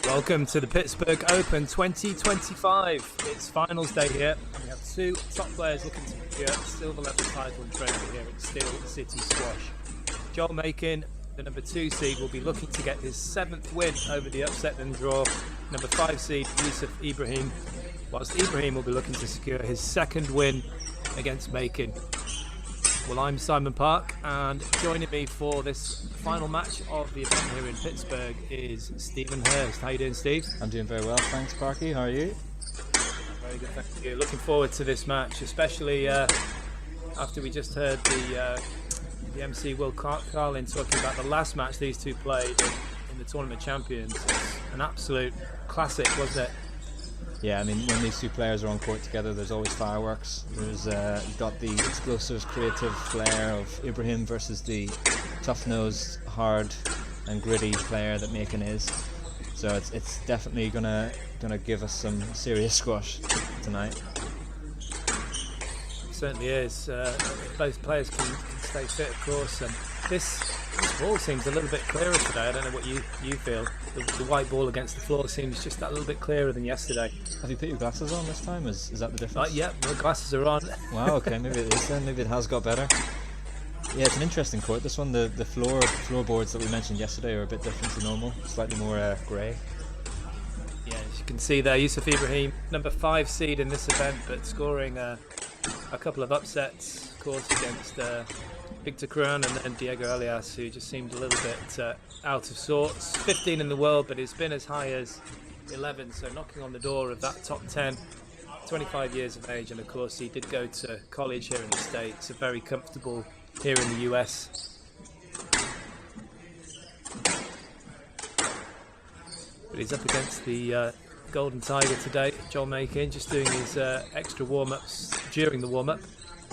Welcome to the Pittsburgh Open 2025. It's finals day here. We have two top players looking to secure a silver level title and trophy here at Steel City Squash. Joel Makin, the number 2 seed, will be looking to get his 7th win over the upset and draw number 5 seed Yusuf Ibrahim, whilst Ibrahim will be looking to secure his 2nd win against Makin. Well, I'm Simon Park, and joining me for this final match of the event here in Pittsburgh is Stephen Hurst. How you doing, Steve? I'm doing very well, thanks, Parky. How are you? Very good, thank you. Looking forward to this match, especially after we just heard the MC Will Carlin talking about the last match these two played in the Tournament Champions. It's an absolute classic, wasn't it? Yeah, I mean, when these two players are on court together, there's always fireworks. There's you've got the explosive, creative flair of Ibrahim versus the tough-nosed, hard and gritty player that Makin is. So it's definitely gonna give us some serious squash tonight. It certainly is. Both players can stay fit, of course, and this ball seems a little bit clearer today. I don't know what you feel. The white ball against the floor seems just that little bit clearer than yesterday. Have you put your glasses on this time? Is that the difference? Yeah, my glasses are on. Wow, okay, maybe it is then. Maybe it has got better. Yeah, it's an interesting court. This one, the floorboards that we mentioned yesterday are a bit different to normal, slightly more grey. Yeah, as you can see there, Yusuf Ibrahim, number 5 seed in this event, but scoring a couple of upsets, of course, against Victor Kruan and then Diego Elias, who just seemed a little bit out of sorts. 15 in the world, but it's been as high as 11, so knocking on the door of that top 10. 25 years of age, and of course he did go to college here in the States, so very comfortable here in the US. But he's up against the Golden Tiger today, Joel Makin, just doing his extra warm-ups during the warm-up.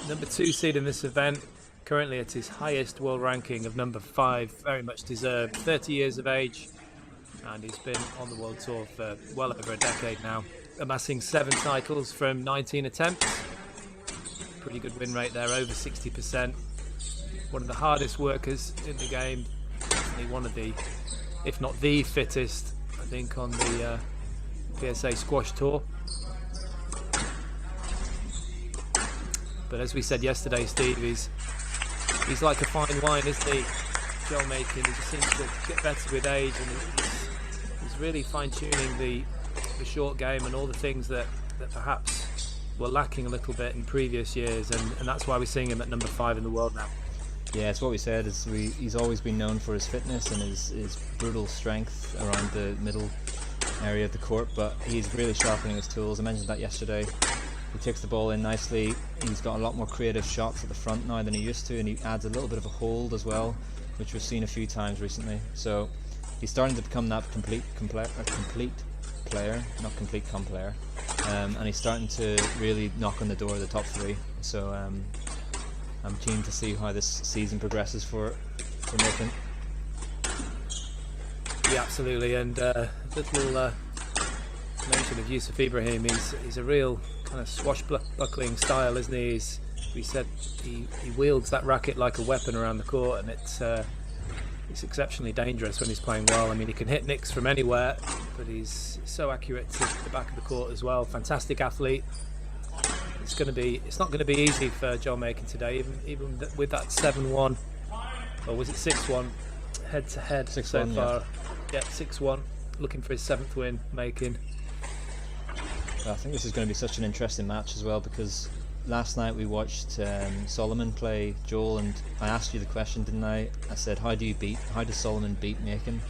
Number 2 seed in this event, currently at his highest world ranking of number 5, very much deserved. 30 years of age, and he's been on the world tour for well over a decade now, amassing 7 titles from 19 attempts. Pretty good win rate there, over 60%. One of the hardest workers in the game, definitely one of the, if not the fittest, I think, on the PSA Squash Tour. But as we said yesterday, Steve, he's like a fine wine, isn't he? Joel Makin, he just seems to get better with age, and he's really fine-tuning the short game and all the things that perhaps were lacking a little bit in previous years, and that's why we're seeing him at number 5 in the world now. Yeah, it's what we said. He's always been known for his fitness and his brutal strength around the middle area of the court, but he's really sharpening his tools. I mentioned that yesterday. He takes the ball in nicely. He's got a lot more creative shots at the front now than he used to, and he adds a little bit of a hold as well, which we've seen a few times recently. So he's starting to become that complete player, not complete player, and he's starting to really knock on the door of the top 3. So I'm keen to see how this season progresses for Makin. Yeah, absolutely. And little mention of Yusuf Ibrahim. He's a real kind of swashbuckling style, isn't he? We said he wields that racket like a weapon around the court, and it's exceptionally dangerous when he's playing well. I mean, he can hit nicks from anywhere, but he's so accurate to the back of the court as well. Fantastic athlete. It's not going to be easy for John Makin today, even with that 7-1, or was it 6-1 head to head so far? Yeah, 6-1. Looking for his 7th win, Makin. I think this is going to be such an interesting match as well, because last night we watched Solomon play Joel, and I asked you the question, didn't I? I said, how does Solomon beat Makin?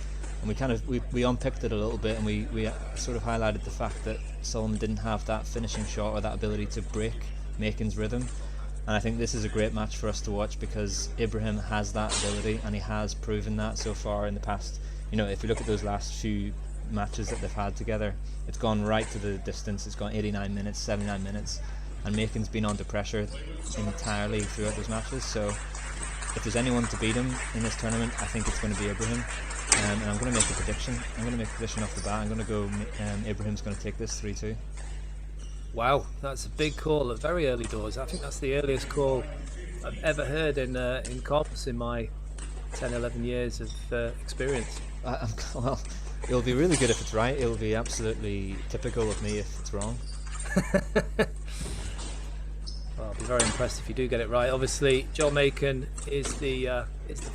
And we unpicked it a little bit, and we sort of highlighted the fact that Solomon didn't have that finishing shot or that ability to break Makin's rhythm. And I think this is a great match for us to watch, because Ibrahim has that ability, and he has proven that so far in the past. You know, if you look at those last few matches that they've had together, it's gone right to the distance. It's gone 89 minutes, 79 minutes, and Makin's been under pressure entirely throughout those matches. So if there's anyone to beat him in this tournament, I think it's going to be Ibrahim. And I'm going to make a prediction. I'm going to make a prediction off the bat. I'm going to go Ibrahim's going to take this 3-2. Wow, that's a big call at very early doors. I think that's the earliest call I've ever heard in comps in my 10-11 years of experience. Well, it'll be really good if it's right. It'll be absolutely typical of me if it's wrong. Well, I'll be very impressed if you do get it right. Obviously, Joel Makin is the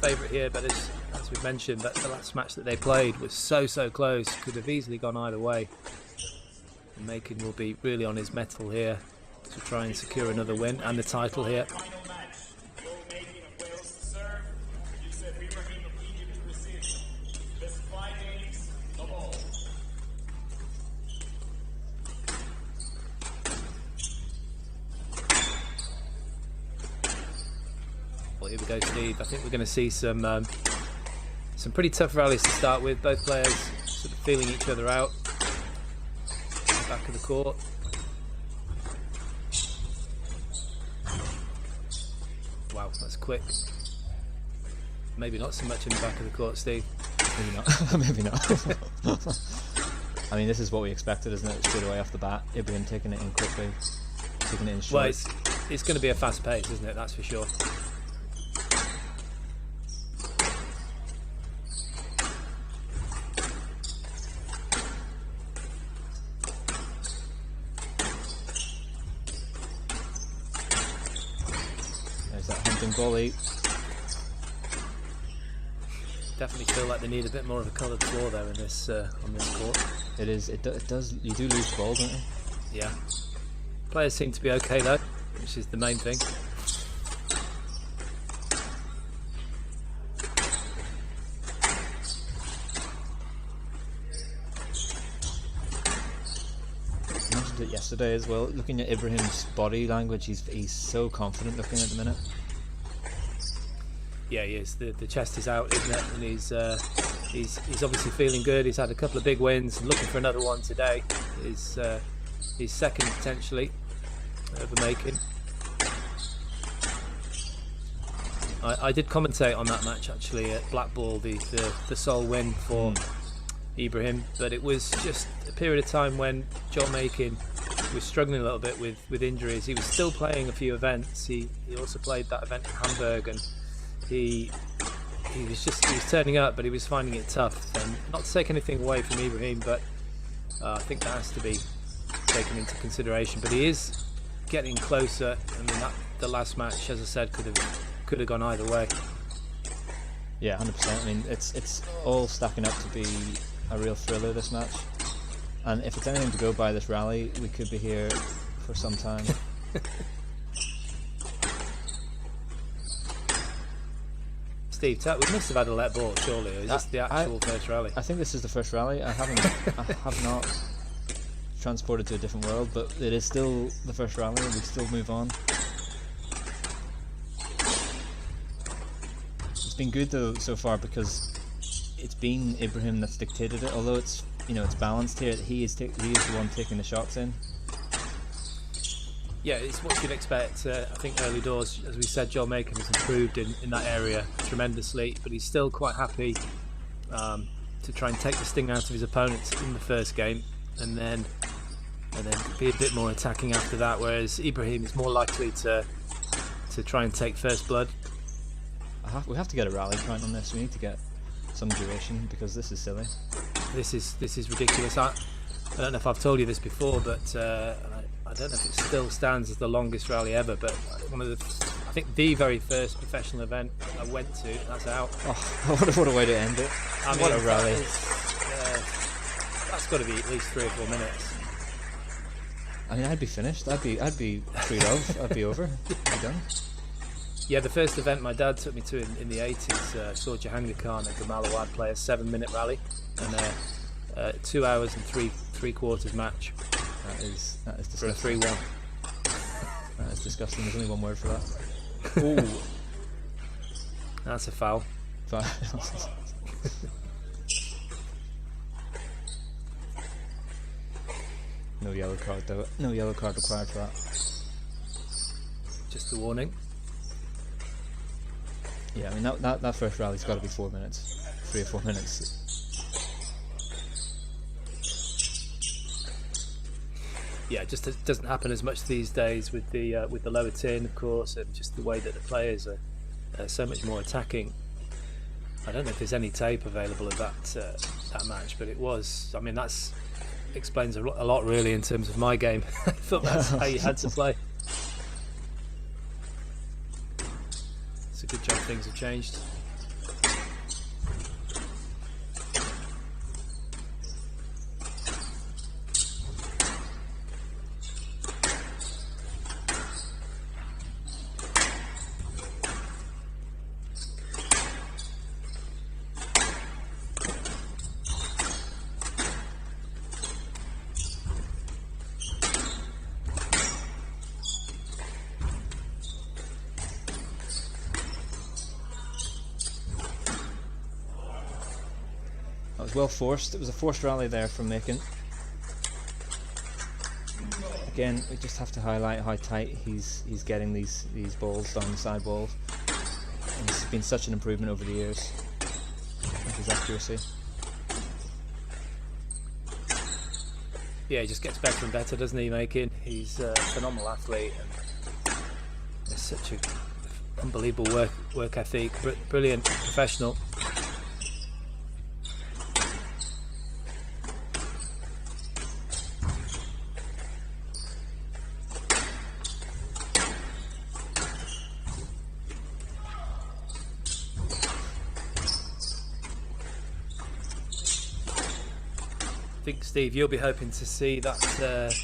favourite here, but as we've mentioned, that the last match that they played was so close, could have easily gone either way. And Makin will be really on his mettle here to try and secure another win and the title here. Well, here we go, Steve. I think we're going to see some pretty tough rallies to start with. Both players sort of feeling each other out at the back of the court. Wow, that's quick. Maybe not so much in the back of the court, Steve. Maybe not. Maybe not. I mean, this is what we expected, isn't it? Straight away off the bat, Ibrahim taking it in quickly, taking it in short. Well, it's going to be a fast pace, isn't it? That's for sure. Volley. Definitely feel like they need a bit more of a coloured floor there in this on this court. It is. It does. You do lose the ball, don't you? Yeah. Players seem to be okay though, which is the main thing. I mentioned it yesterday as well. Looking at Ibrahim's body language, he's so confident looking at the minute. Yeah, he is. The chest is out, isn't it? And he's obviously feeling good. He's had a couple of big wins and looking for another one today. His second potentially over Makin. I did commentate on that match actually at Blackball, the sole win for Ibrahim, but it was just a period of time when John Makin was struggling a little bit with injuries. He was still playing a few events. He also played that event in Hamburg, and he was turning up, but he was finding it tough. And not to take anything away from Ibrahim, but I think that has to be taken into consideration. But he is getting closer. I mean, the last match, as I said, could have gone either way. Yeah, 100%. I mean, it's all stacking up to be a real thriller, this match. And if it's anything to go by this rally, we could be here for some time. Steve, we must have had a let ball, surely. Or is this the actual first rally? I think this is the first rally. I have not transported to a different world, but it is still the first rally. We still move on. It's been good though so far because it's been Ibrahim that's dictated it. Although it's it's balanced here. He is the one taking the shots in. Yeah, it's what you'd expect. I think early doors, as we said, Joel Makin has improved in that area tremendously, but he's still quite happy to try and take the sting out of his opponents in the first game, and then be a bit more attacking after that. Whereas Ibrahim is more likely to try and take first blood. We have to get a rally point on this. We need to get some duration because this is silly. This is ridiculous. I don't know if I've told you this before, but I don't know if it still stands as the longest rally ever. But I think the very first professional event I went to, that's out. Oh, what a way to end it! What a rally! That's got to be at least 3 or 4 minutes. I mean, I'd be finished. I'd be freed off. I'd be over. I'd be done. Yeah, the first event my dad took me to in the 80s saw Jahangir Khan and Gamal Awad play a 7-minute rally, and 2 hours and 3/4 match. That is for a disgusting. 3-1. That is disgusting. There's only one word for that. Ooh, That's a foul. No yellow card though. No yellow card required for that. Just a warning. Yeah, I mean that first rally's got to be 4 minutes, 3 or 4 minutes. Yeah, it just doesn't happen as much these days with the lower tin, of course, and just the way that the players are so much more attacking. I don't know if there's any tape available of that match, but it was. I mean, that's explains a lot really in terms of my game. I thought that's how you had to play. It's a good job things have changed. That was well forced. It was a forced rally there from Makin. Again, we just have to highlight how tight he's getting these balls down the side balls. And it's been such an improvement over the years with his accuracy. Yeah, he just gets better and better, doesn't he, Makin? He's a phenomenal athlete, and there's such an unbelievable work ethic, brilliant professional. I think, Steve, you'll be hoping to see that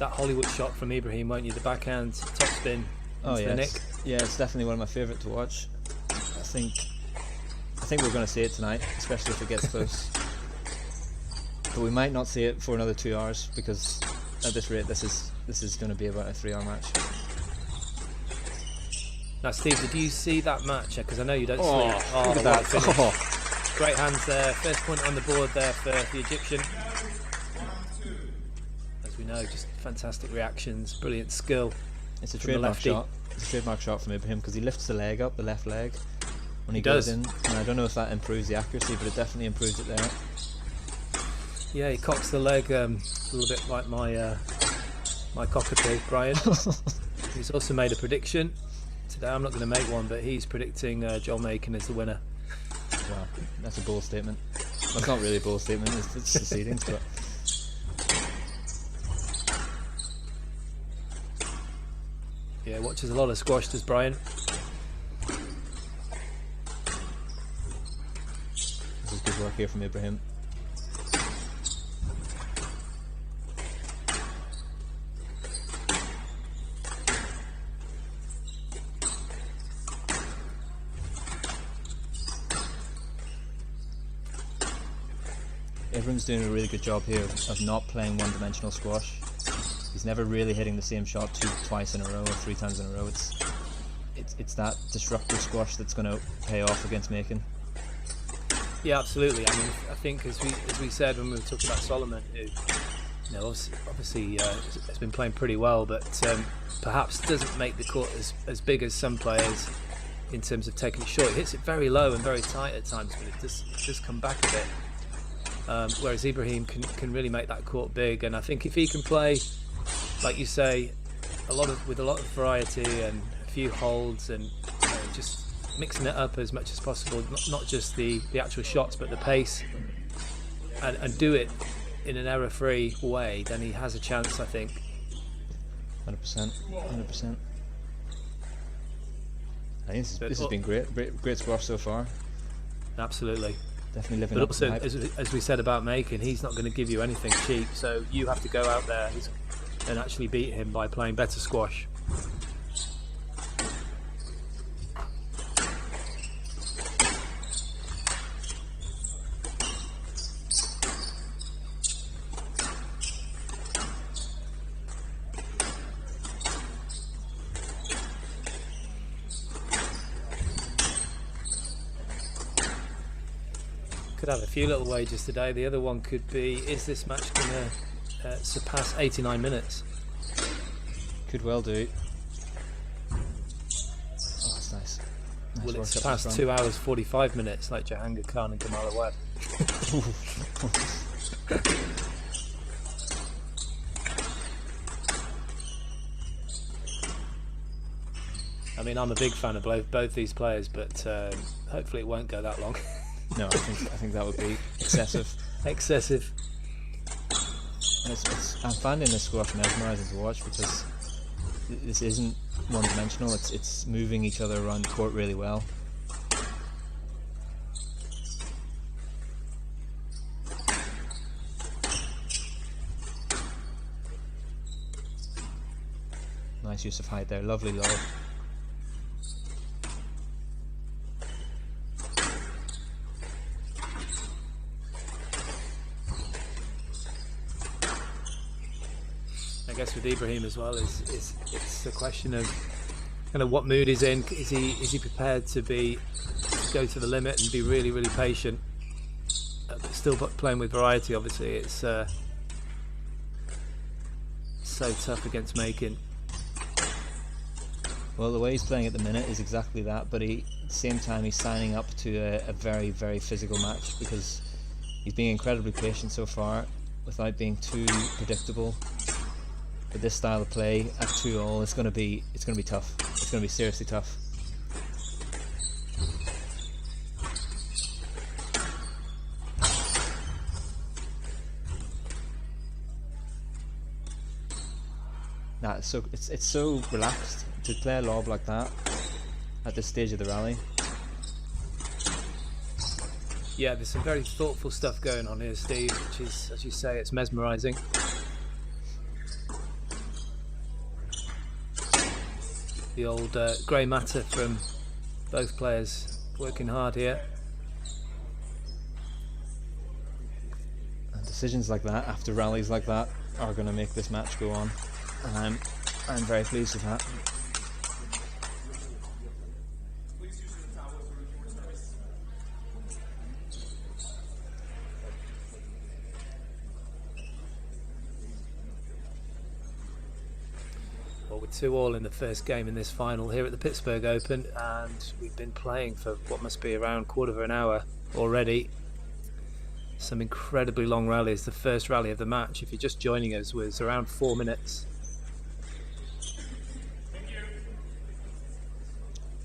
Hollywood shot from Ibrahim, won't you? The backhand topspin into the nick. Yeah, it's definitely one of my favourite to watch. I think we're going to see it tonight, especially if it gets close. But we might not see it for another 2 hours because at this rate, this is going to be about a 3-hour match. Now, Steve, did you see that match? Because I know you don't sleep. Look at that! Oh. Great hands there. First point on the board there for the Egyptian. As we know, just fantastic reactions, brilliant skill. It's a trademark shot. It's a trademark shot from Ibrahim because he lifts the leg up, the left leg, when he goes in. And I don't know if that improves the accuracy, but it definitely improves it there. Yeah, he cocks the leg a little bit like my cockapoo, Brian. He's also made a prediction today. I'm not going to make one, but he's predicting Joel Makin as the winner. Wow, that's a bold statement. Well, it's not really a bold statement, it's the seedings, but... Yeah, watches a lot of squash, does Brian. This is good work here from Ibrahim. Ibrahim's doing a really good job here of not playing one-dimensional squash. He's never really hitting the same shot twice in a row or 3 times in a row. It's that disruptive squash that's going to pay off against Makin. Yeah, absolutely. I mean, I think as we said when we were talking about Solomon, who, obviously has been playing pretty well, but perhaps doesn't make the court as big as some players in terms of taking it short. He hits it very low and very tight at times, but it does come back a bit. Whereas Ibrahim can really make that court big, and I think if he can play, like you say, with a lot of variety and a few holds and just mixing it up as much as possible, not just the actual shots but the pace, and do it in an error-free way, then he has a chance, I think. 100%. I think this has been great squash so far. Absolutely. Definitely living but up also, to the hype. as we said about Makin, he's not going to give you anything cheap, so you have to go out there and actually beat him by playing better squash. Could have a few little wagers today. The other one could be, is this match going to surpass 89 minutes? Could well do. Oh, that's nice. Will it surpass 2 hours 45 minutes like Jahangir Khan and Kamala Webb? I mean, I'm a big fan of both these players, but hopefully it won't go that long. No, I think that would be excessive. Excessive. And I'm finding this squash mesmerising to watch because this isn't one-dimensional. It's moving each other around the court really well. Nice use of height there. Lovely low. I guess with Ibrahim as well, it's a question of kind of what mood he's in. Is he prepared to go to the limit and be really, really patient, but still playing with variety? Obviously, it's so tough against Makin. Well, the way he's playing at the minute is exactly that, but at the same time he's signing up to a very, very physical match because he's being incredibly patient so far without being too predictable. But this style of play at 2-all, it's going to be tough. It's going to be seriously tough. Nah, it's so relaxed to play a lob like that at this stage of the rally. Yeah, there's some very thoughtful stuff going on here, Steve, which is, as you say, it's mesmerising. The old grey matter from both players working hard here. And decisions like that after rallies like that are going to make this match go on, and I'm very pleased with that. Well, we're 2-all in the first game in this final here at the Pittsburgh Open, and we've been playing for what must be around quarter of an hour already. Some incredibly long rallies. The first rally of the match, if you're just joining us, was around 4 minutes.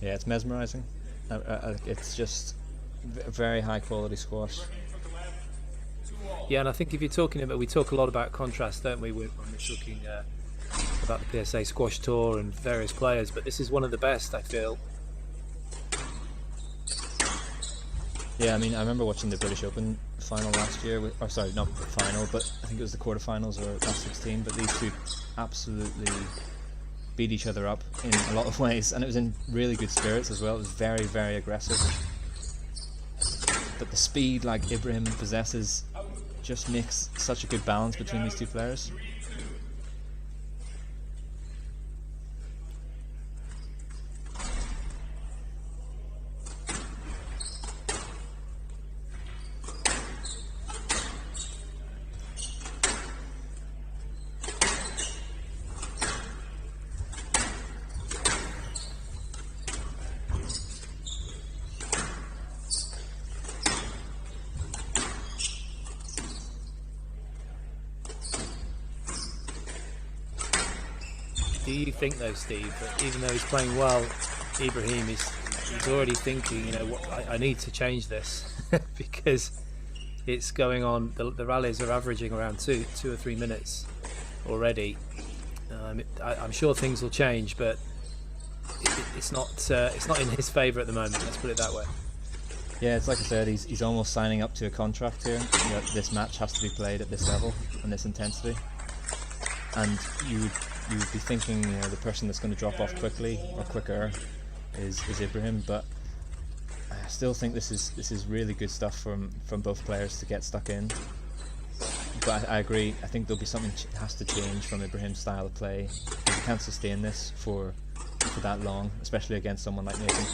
Yeah, it's mesmerising. It's just very high quality squash. Yeah, and I think if you're talking about, we talk a lot about contrast, don't we, when we're talking about the PSA Squash Tour and various players, but this is one of the best, I feel. Yeah, I mean, I remember watching the British Open final last year, or sorry, not the final, but I think it was the quarterfinals or last 16, but these two absolutely beat each other up in a lot of ways, and it was in really good spirits as well. It was very, very aggressive. But the speed like Ibrahim possesses just makes such a good balance between these two players. Do you think though, Steve, that even though he's playing well, Ibrahim he's already thinking, you know, what I need to change this because it's going on. The rallies are averaging around two or 3 minutes already. I'm sure things will change, but it's not in his favour at the moment. Let's put it that way. Yeah, it's like I said, he's almost signing up to a contract here. That this match has to be played at this level and this intensity. And you would be thinking, you know, the person that's going to drop off quickly or quicker is Ibrahim, but I still think this is really good stuff from both players to get stuck in. But I agree. I think there'll be something has to change from Ibrahim's style of play. He can't sustain this for that long, especially against someone like Makin.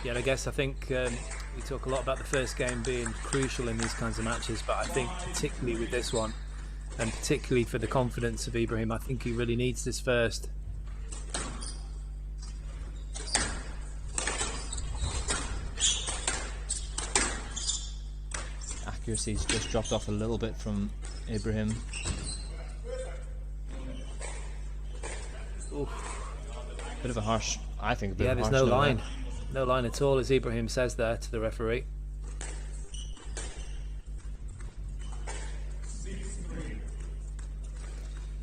Yeah, I guess I think we talk a lot about the first game being crucial in these kinds of matches, but I think particularly with this one, and particularly for the confidence of Ibrahim, I think he really needs this first. Accuracy's just dropped off a little bit from Ibrahim. Oof. Bit of a harsh, I think. A bit of a there's harsh no line. there. No line at all, as Ibrahim says there to the referee.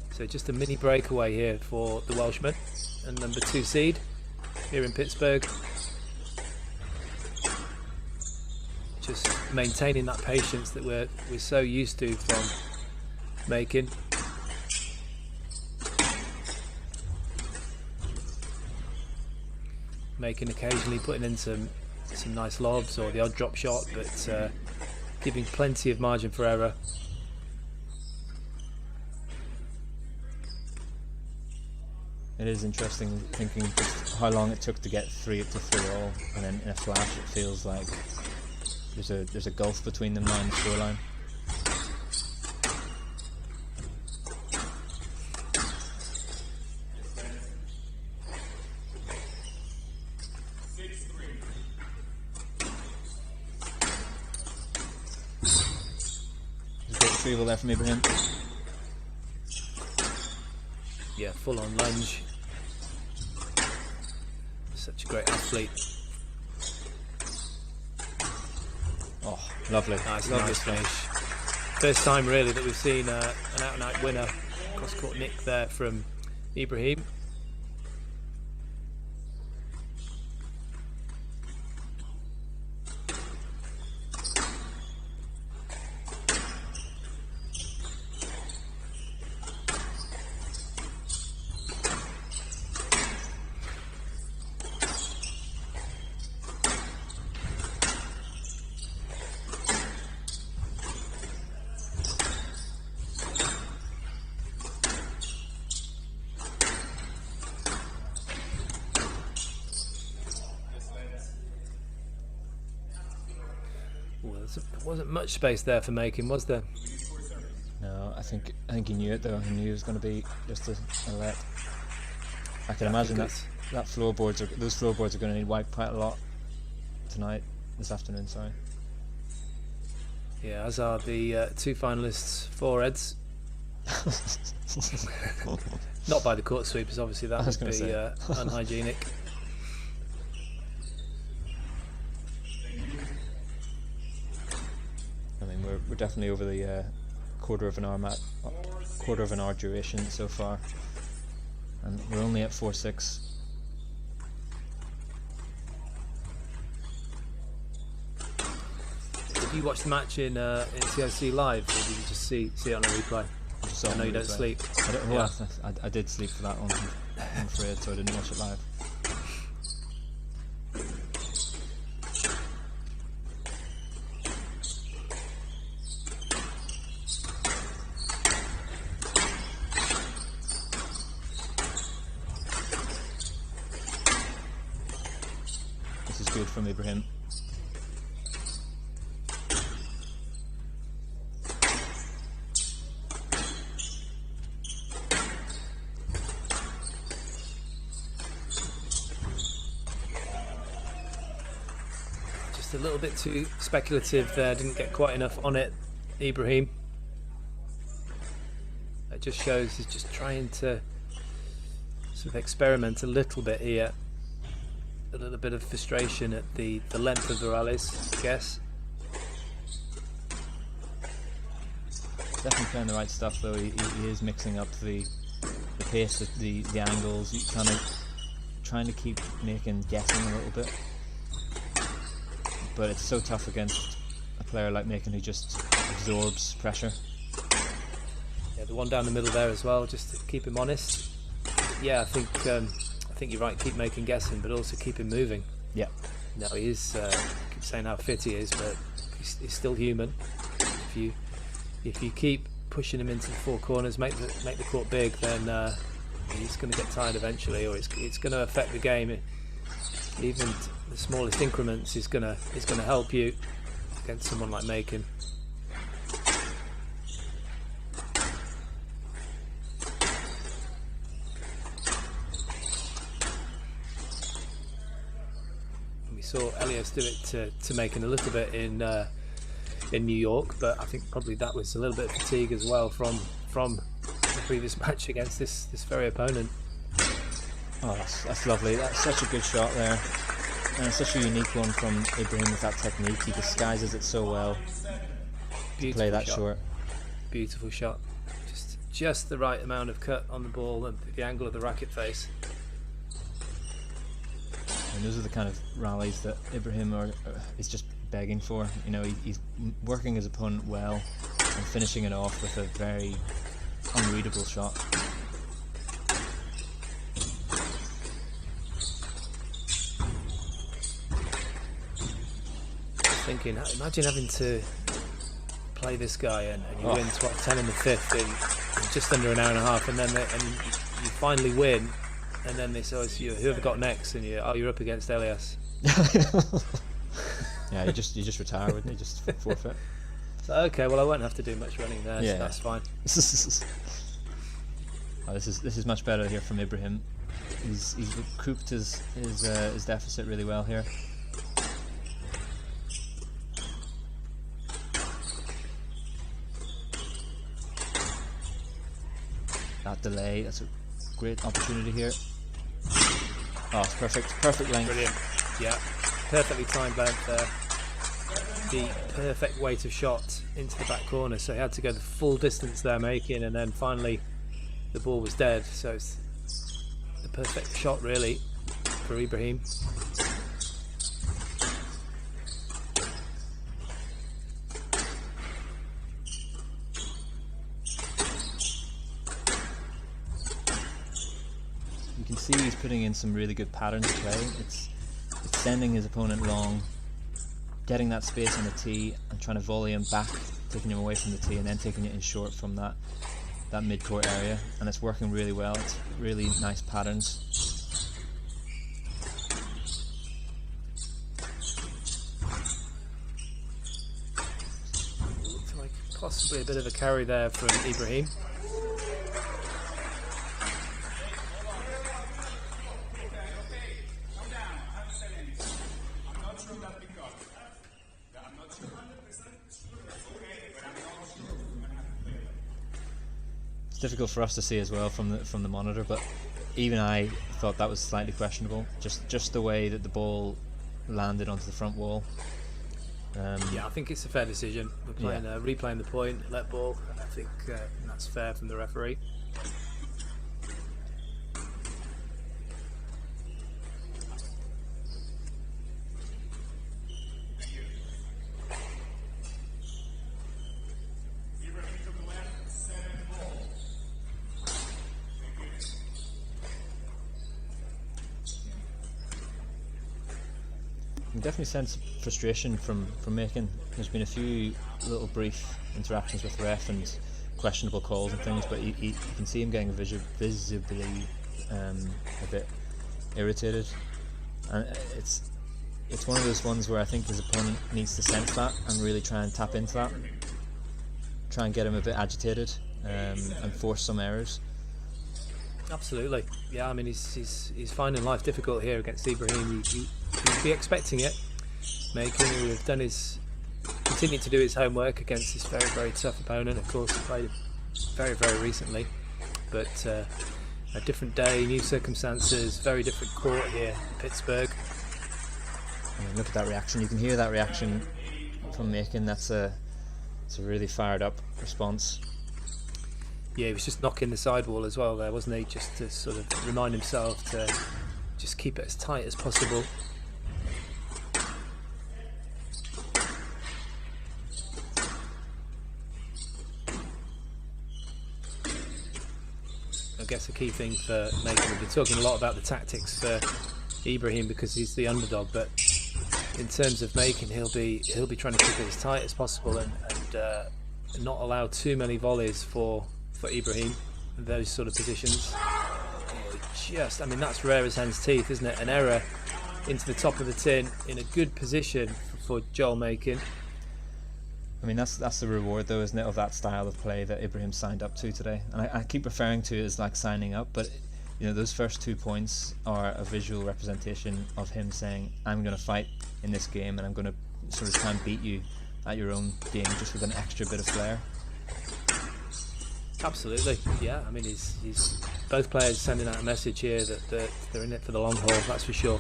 So just a mini breakaway here for the Welshman and number 2 seed here in Pittsburgh. Just maintaining that patience that we're so used to from Makin. Makin occasionally putting in some nice lobs or the odd drop shot, but giving plenty of margin for error. It is interesting thinking just how long it took to get 3 up to 3-all, and then in a flash it feels like there's a gulf between them now and the scoreline. Retrieval there from Ibrahim. Yeah, full on lunge. Such a great athlete. Oh, lovely. Nice finish. First time really that we've seen an out and out winner. Cross court nick there from Ibrahim. There wasn't much space there for Makin, was there? No, I think he knew it though. He knew it was going to be just a let. I can imagine those floorboards are going to need wiped quite a lot this afternoon. Sorry. Yeah, as are the 2 finalists' foreheads. Not by the court sweepers, obviously. That would be unhygienic. I mean, we're definitely over the quarter of an hour duration so far, and we're only at 4-6. Did you watch the match in CIC live, or did you just see it on a replay? I know you don't sleep. I did sleep for that one, I'm afraid, so I didn't watch it live. from Ibrahim. Just a little bit too speculative there, didn't get quite enough on it, Ibrahim. It just shows he's just trying to sort of experiment a little bit here. A little bit of frustration at the length of the rallies, I guess. Definitely playing the right stuff though. He is mixing up the pace, the angles. He's trying to keep Makin guessing a little bit. But it's so tough against a player like Makin who just absorbs pressure. Yeah, the one down the middle there as well, just to keep him honest. Yeah, I think you're right. Keep Makin guessing, but also keep him moving. Yeah. No, he is. I keep saying how fit he is, but he's still human. If you keep pushing him into the four corners, make the court big, then he's going to get tired eventually, or it's going to affect the game. Even the smallest increments is going to help you against someone like Makin. We saw Elias do it to Makin a little bit in New York, but I think probably that was a little bit of fatigue as well from the previous match against this very opponent. Oh, that's lovely. That's such a good shot there, and it's such a unique one from Ibrahim with that technique. He disguises it so well. To play that short. Beautiful shot. Just the right amount of cut on the ball and the angle of the racket face. And those are the kind of rallies that Ibrahim is just begging for. You know, he's working his opponent well and finishing it off with a very unreadable shot. Thinking, imagine having to play this guy and you win 12-10 in the fifth in just under an hour and a half, and then you finally win, and then they say, oh, whoever got next, and you're up against Elias. Yeah, you just retire, wouldn't you? Just forfeit. So, okay, well I won't have to do much running there, so that's fine. Oh, this is much better here from Ibrahim. He's recouped his deficit really well here. That delay, that's a great opportunity here. Oh, it's perfect length. Brilliant. Yeah, perfectly timed length there. The perfect weight of shot into the back corner, so he had to go the full distance there, Makin, and then finally the ball was dead. So it's the perfect shot really for Ibrahim. You can see he's putting in some really good patterns to play. It's sending his opponent long, getting that space on the tee and trying to volley him back, taking him away from the tee and then taking it in short from that mid-court area, and it's working really well. It's really nice patterns. Looks like possibly a bit of a carry there from Ibrahim. It's difficult for us to see as well from the monitor, but even I thought that was slightly questionable. Just the way that the ball landed onto the front wall. Yeah, I think it's a fair decision. We're playing, replaying the point, let ball, and I think that's fair from the referee. You can definitely sense frustration from Makin. There's been a few little brief interactions with the ref and questionable calls and things, but you can see him getting visibly a bit irritated, and it's one of those ones where I think his opponent needs to sense that and really try and tap into that. Try and get him a bit agitated and force some errors. Absolutely, yeah. I mean, he's finding life difficult here against Ibrahim. You'd be expecting it. Makin, who have continued to do his homework against this very, very tough opponent. Of course, he played very, very recently, but a different day, new circumstances, very different court here in Pittsburgh. I mean, look at that reaction. You can hear that reaction from Makin. It's a really fired up response. Yeah, he was just knocking the sidewall as well there, wasn't he? Just to sort of remind himself to just keep it as tight as possible. I guess the key thing for Makin, we've been talking a lot about the tactics for Ibrahim because he's the underdog, but in terms of Makin, he'll be trying to keep it as tight as possible and not allow too many volleys for Ibrahim in those sort of positions. I mean, that's rare as hen's teeth, isn't it? An error into the top of the tin in a good position for Joel Makin. I mean, that's the reward, though, isn't it, of that style of play that Ibrahim signed up to today. And I keep referring to it as like signing up, but you know, those first 2 points are a visual representation of him saying, I'm going to fight in this game and I'm going to sort of try and beat you at your own game just with an extra bit of flair. Absolutely, yeah. I mean, he's both players sending out a message here that they're in it for the long haul, that's for sure.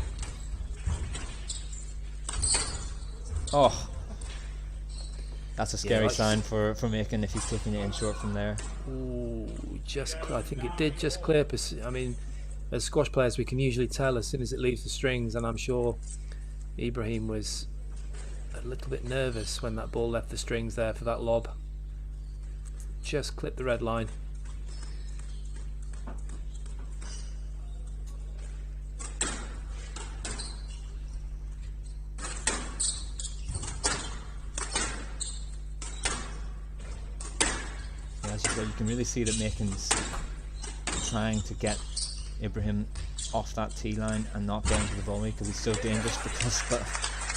Oh, that's a scary sign for Makin if he's taking it in short from there. Ooh, I think it did just clear. I mean, as squash players, we can usually tell as soon as it leaves the strings, and I'm sure Ibrahim was a little bit nervous when that ball left the strings there for that lob. Just clipped the red line. Yeah, as you said, you can really see that Makin's trying to get Ibrahim off that tee line and not getting to the volley because he's so dangerous. But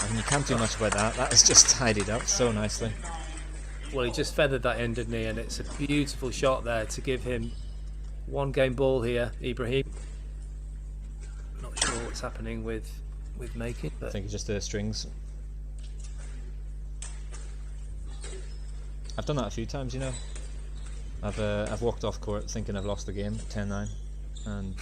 I mean, you can't do much about that. That is just tidied up so nicely. Well, he just feathered that in, didn't he? And it's a beautiful shot there to give him one game ball here, Ibrahim. Not sure what's happening with Makin, but I think it's just the strings. I've done that a few times, you know. I've walked off court thinking I've lost the game, 10-9, and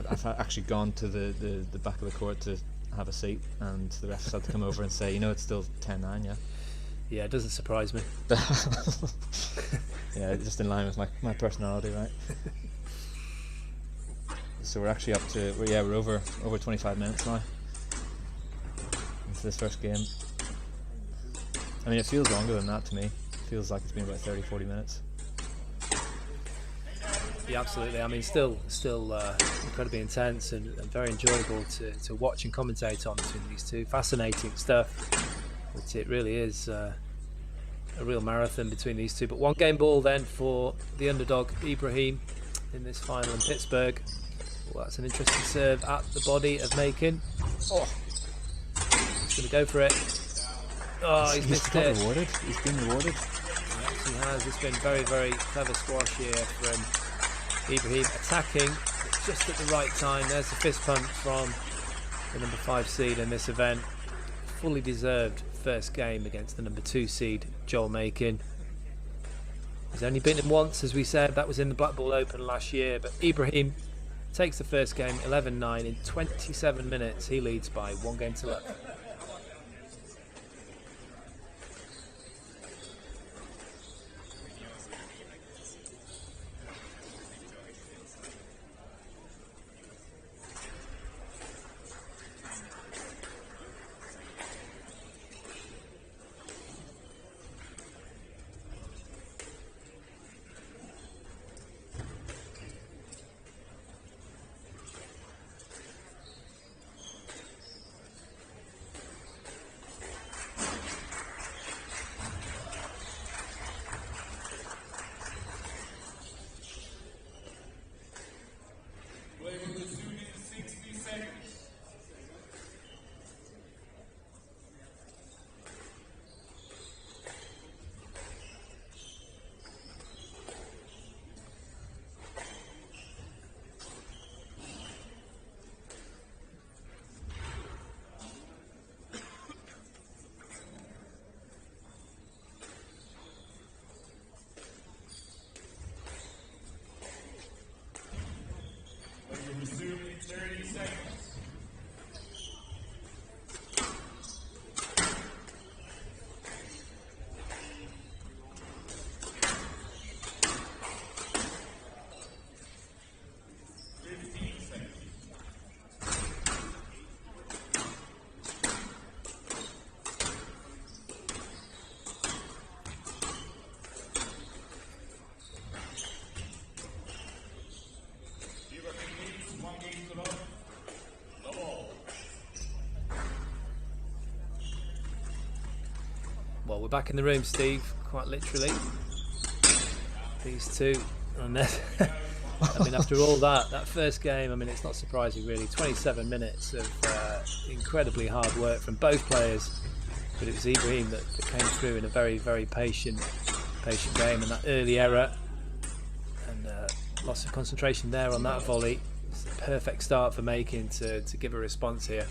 I've actually gone to the back of the court to have a seat, and the refs had to come over and say, you know, it's still 10-9, yeah. Yeah, it doesn't surprise me. Yeah, just in line with my personality, right? So we're actually up to we're over 25 minutes now into this first game. I mean, it feels longer than that to me. It feels like it's been about 30-40 minutes. Yeah, absolutely. I mean, still incredibly intense and very enjoyable to watch and commentate on between these two. Fascinating stuff. But it really is a real marathon between these two. But one game ball then for the underdog Ibrahim in this final in Pittsburgh. Well, that's an interesting serve at the body of Makin. Oh, he's going to go for it. Oh, he's missed it. Rewarded. He's been rewarded. Yes, he has. It's been very, very clever squash here from Ibrahim, attacking just at the right time. There's the fist pump from the number 5 seed in this event. Fully deserved first game against the number 2 seed Joel Makin. He's only beaten him once, as we said. That was in the Black Ball Open last year. But Ibrahim takes the first game 11-9 in 27 minutes. He leads by 1 game to love. back in the room, Steve, quite literally. These two, and then, I mean, after all that first game, I mean, it's not surprising really. 27 minutes of incredibly hard work from both players, but it was Ibrahim that came through in a very, very patient game, and that early error and loss of concentration there on that volley. It's a perfect start for Makin to give a response here.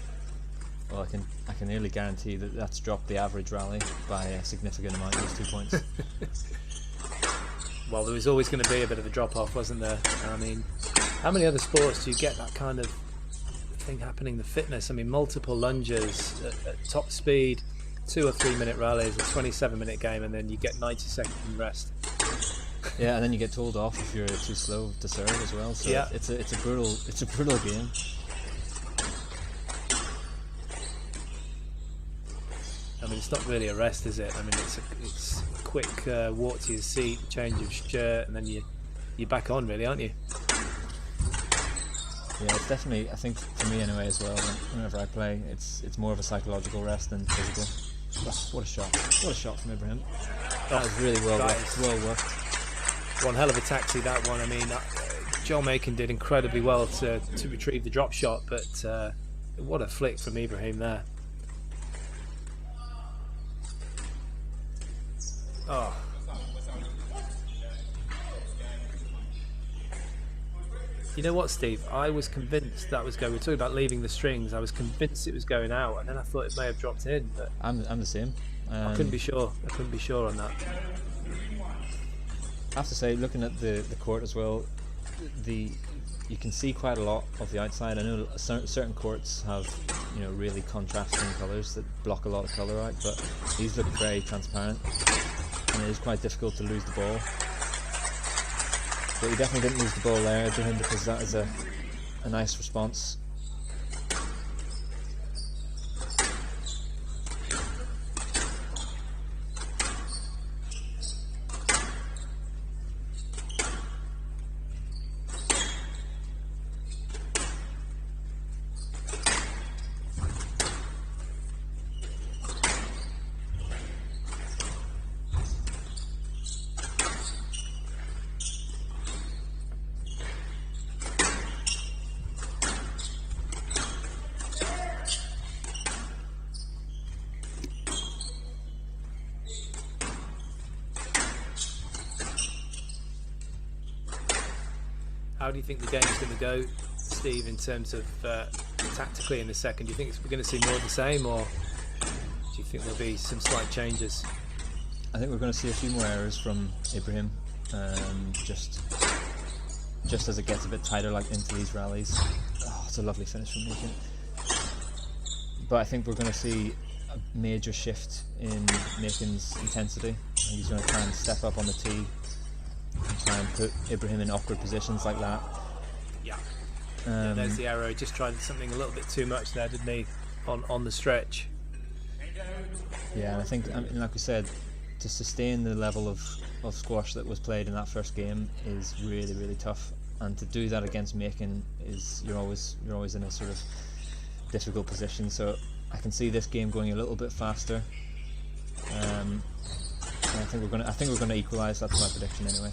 Well, I can nearly guarantee that that's dropped the average rally by a significant amount, those 2 points. Well, there was always going to be a bit of a drop-off, wasn't there? I mean, how many other sports do you get that kind of thing happening? The fitness, I mean, multiple lunges at top speed, 2 or 3 minute rallies, a 27-minute game, and then you get 90 seconds rest. Yeah, and then you get told off if you're too slow to serve as well. So yeah, it's a brutal game. I mean, it's not really a rest, is it? I mean, it's a quick walk to your seat, change of shirt, and then you're back on, really, aren't you? Yeah, it's definitely, I think for me anyway as well, whenever I play, it's more of a psychological rest than physical. Oh, what a shot! What a shot from Ibrahim. That was really well worked. One hell of a taxi, that one. I mean, Joel Makin did incredibly well to retrieve the drop shot, but what a flick from Ibrahim there. Oh. You know what, Steve? I was convinced that was going. We were talking about leaving the strings. I was convinced it was going out, and then I thought it may have dropped in. But I'm the same. I couldn't be sure. I couldn't be sure on that. I have to say, looking at the court as well, you can see quite a lot of the outside. I know certain courts have, you know, really contrasting colours that block a lot of colour out, but these look very transparent, and it is quite difficult to lose the ball. But he definitely didn't lose the ball there to him, because that is a nice response. How do you think the game is going to go, Steve, in terms of tactically in the second? Do you think we're going to see more of the same, or do you think there'll be some slight changes? I think we're going to see a few more errors from Ibrahim, just as it gets a bit tighter, like into these rallies. Oh, it's a lovely finish from Makin. But I think we're going to see a major shift in Makin's intensity. He's going to try and step up on the tee and try and put Ibrahim in awkward positions like that. Yeah. There's the arrow. He just tried something a little bit too much there, didn't he, on the stretch? Yeah, and I think, I mean, like we said, to sustain the level of squash that was played in that first game is really, really tough. And to do that against Makin is you're always in a sort of difficult position. So I can see this game going a little bit faster. And I think we're going to equalise. That's my prediction anyway.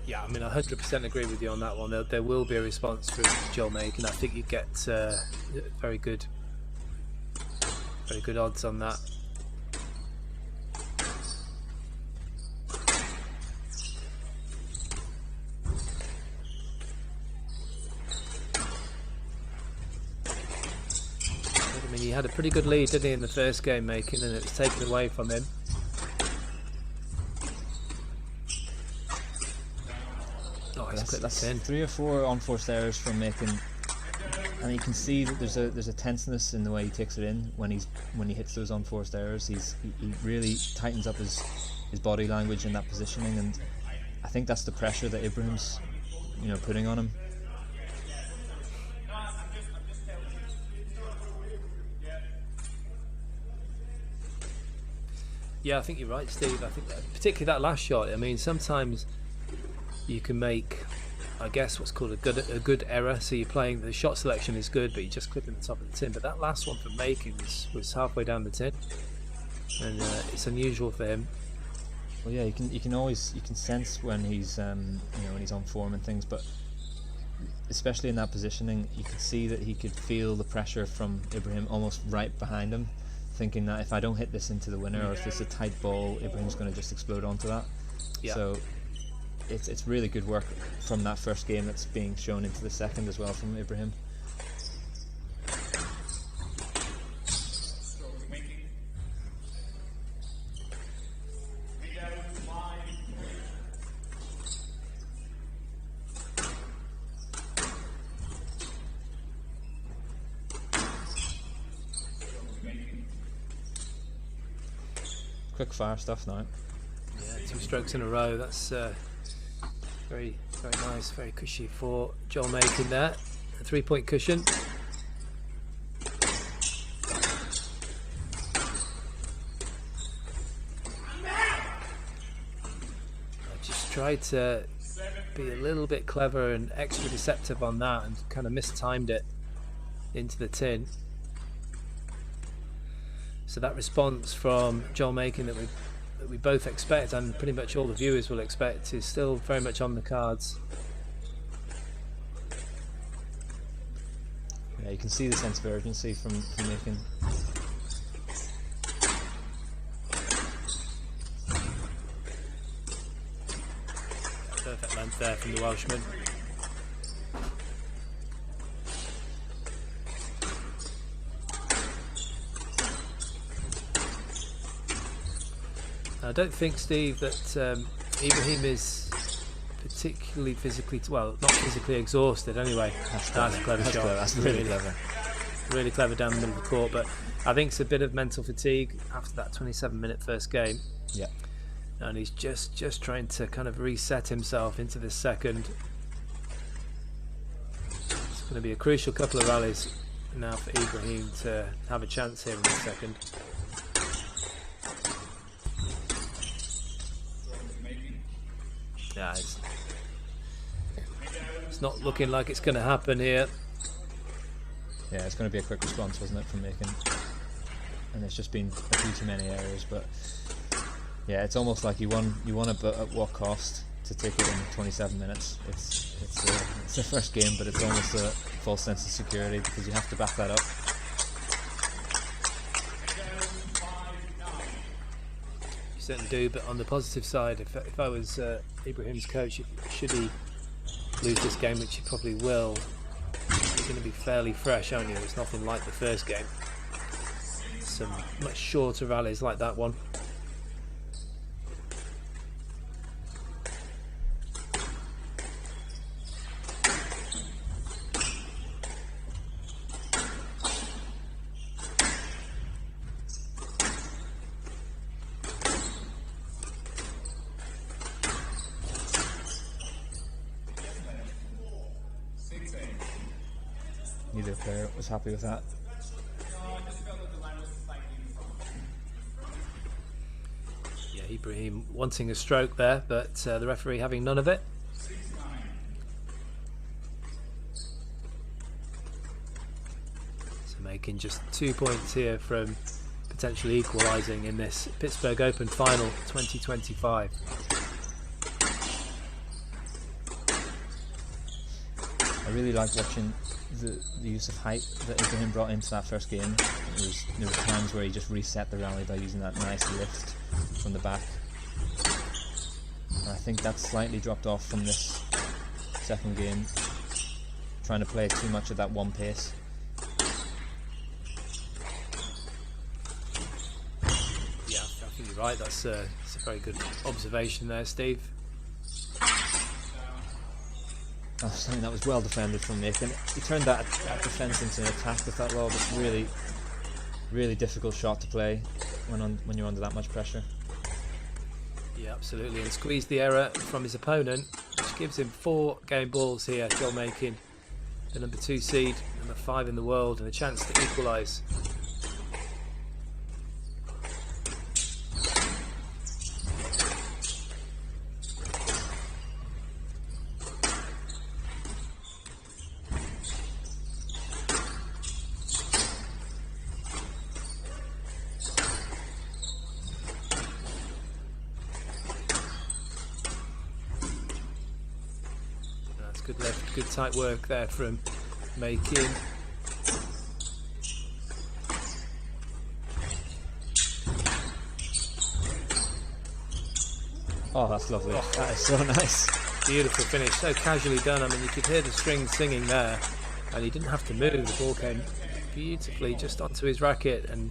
Yeah, I mean, I 100% agree with you on that one. There will be a response from Joel Makin. I think you get very good odds on that. I mean, he had a pretty good lead, didn't he, in the first game, Makin, and it was taken away from him. That's 3 or 4 unforced errors from Makin, and you can see that there's a tenseness in the way he takes it in when he hits those unforced errors. He really tightens up his body language in that positioning, and I think that's the pressure that Ibrahim's putting on him. Yeah, I think you're right, Steve. I think particularly that last shot. I mean, sometimes you can make I guess what's called a good error. So you're playing, the shot selection is good, but you're just clipping the top of the tin. But that last one from Makin was halfway down the tin, and it's unusual for him. Well, yeah, you can sense when he's when he's on form and things, but especially in that positioning, you could see that he could feel the pressure from Ibrahim almost right behind him, thinking that if I don't hit this into the winner, or if it's a tight ball, Ibrahim's going to just explode onto that. Yeah. So it's really good work from that first game that's being shown into the second as well from Ibrahim. Quick fire stuff now. Yeah, 2 strokes in a row. That's very, very nice, very cushy for Joel Makin there. A 3-point cushion. I just tried to be a little bit clever and extra deceptive on that, and kind of mistimed it into the tin. So that response from Joel Makin that we both expect, and pretty much all the viewers will expect, is still very much on the cards. Yeah, you can see the sense of urgency from Makin. Perfect length there from the Welshman. I don't think, Steve, that Ibrahim is particularly physically, well, not physically exhausted anyway. That's a clever shot. That's really clever. Really clever down the middle of the court, but I think it's a bit of mental fatigue after that 27-minute first game. Yeah. And he's just trying to kind of reset himself into this second. It's going to be a crucial couple of rallies now for Ibrahim to have a chance here in this second. Yeah, it's not looking like it's going to happen here. Yeah, it's going to be a quick response, wasn't it, from Makin? And it's just been a few too many errors, but yeah, it's almost like you won at what cost to take it in 27 minutes. It's the first game, but it's almost a false sense of security because you have to back that up. You certainly do, but on the positive side, if I was Ibrahim's coach, should he lose this game, which he probably will, you're going to be fairly fresh, aren't you? It's nothing like the first game. Some much shorter rallies like that one. Neither player was happy with that. Yeah, Ibrahim wanting a stroke there, but the referee having none of it. So making just 2 points here from potentially equalising in this Pittsburgh Open Final 2025. I really like watching the use of height that Ibrahim brought into that first game. There was times where he just reset the rally by using that nice lift from the back. And I think that's slightly dropped off from this second game, trying to play too much at that one pace. Yeah, I think you're right. That's a very good observation there, Steve. Something that was well defended from Makin. He turned that defence into an attack with that lob. It's really, really difficult shot to play when you're under that much pressure. Yeah, absolutely, and squeezed the error from his opponent, which gives him 4 game balls here. Joel Makin, the number 2 seed, number 5 in the world, and a chance to equalise. Good lift, good tight work there from Makin. Oh, that's lovely. Oh, that is so nice. Beautiful finish, so casually done. I mean, you could hear the strings singing there, and he didn't have to move. The ball came beautifully just onto his racket, and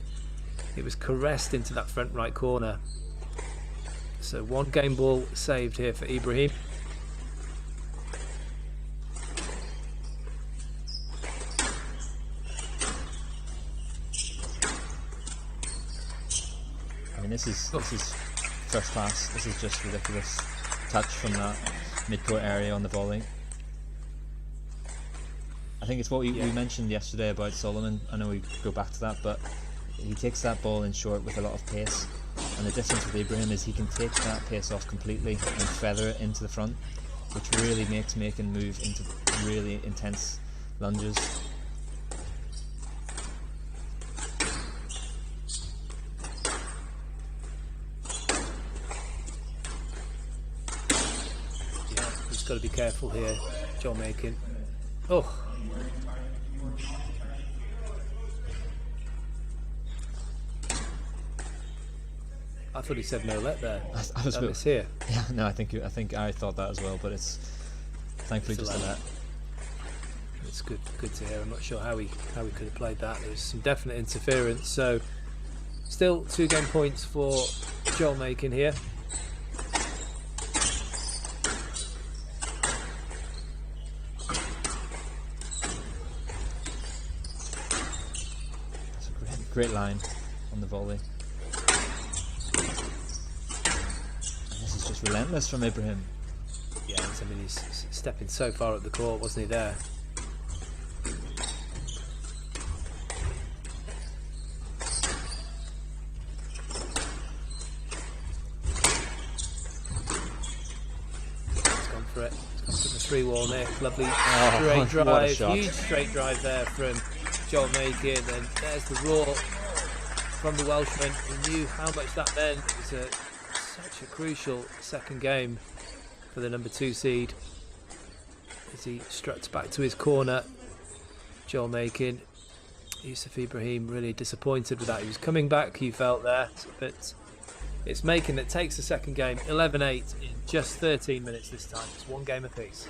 it was caressed into that front right corner. So one game ball saved here for Ibrahim. I mean, this is first class. This is just ridiculous. Touch from that mid-court area on the volley. I think it's what we mentioned yesterday about Solomon. I know we go back to that, but he takes that ball in short with a lot of pace, and the difference with Ibrahim is he can take that pace off completely and feather it into the front, which really makes Makin move into really intense lunges. Got to be careful here, John Makin. Oh, I thought he said no let there. I was a bit here. Yeah, no, I think I thought that as well, but it's thankfully just a let. It's good to hear. I'm not sure how he could have played that. There was some definite interference. So, still 2 game points for Joel Makin here. Great line on the volley. And this is just relentless from Ibrahim. Yeah, I mean, he's stepping so far up the court, wasn't he there? He's gone for it. He's gone for the 3-wall nick. Lovely straight drive. Huge straight drive there from Joel Makin, and there's the roar from the Welshman. He knew how much that meant. It was such a crucial second game for the number 2 seed as he struts back to his corner. Joel Makin, Yusuf Ibrahim really disappointed with that. He was coming back, you felt there, but it's Makin that takes the second game, 11-8 in just 13 minutes this time. It's 1 game apiece.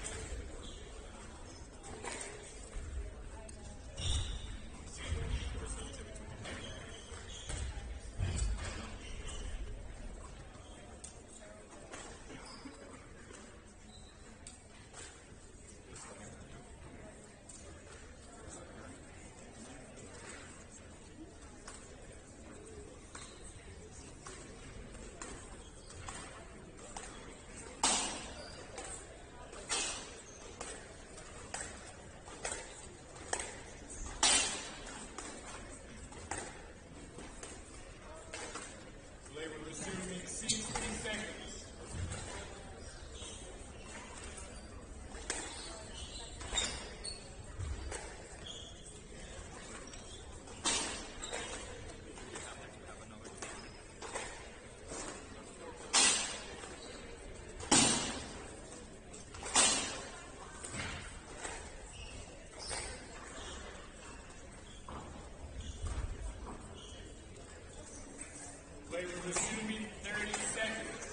Resuming 30 seconds.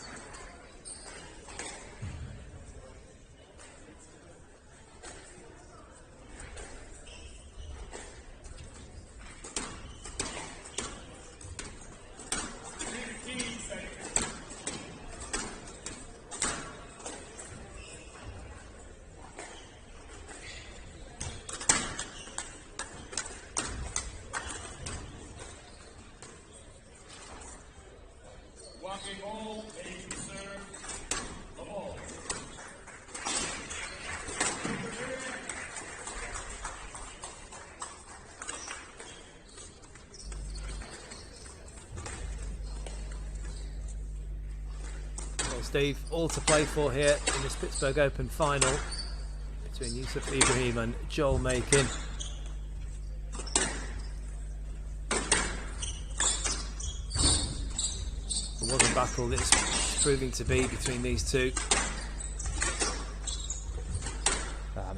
Walking home, they can serve the ball. Well, Steve, all to play for here in this Pittsburgh Open final between Yusuf Ibrahim and Joel Makin. What a battle it's proving to be between these two.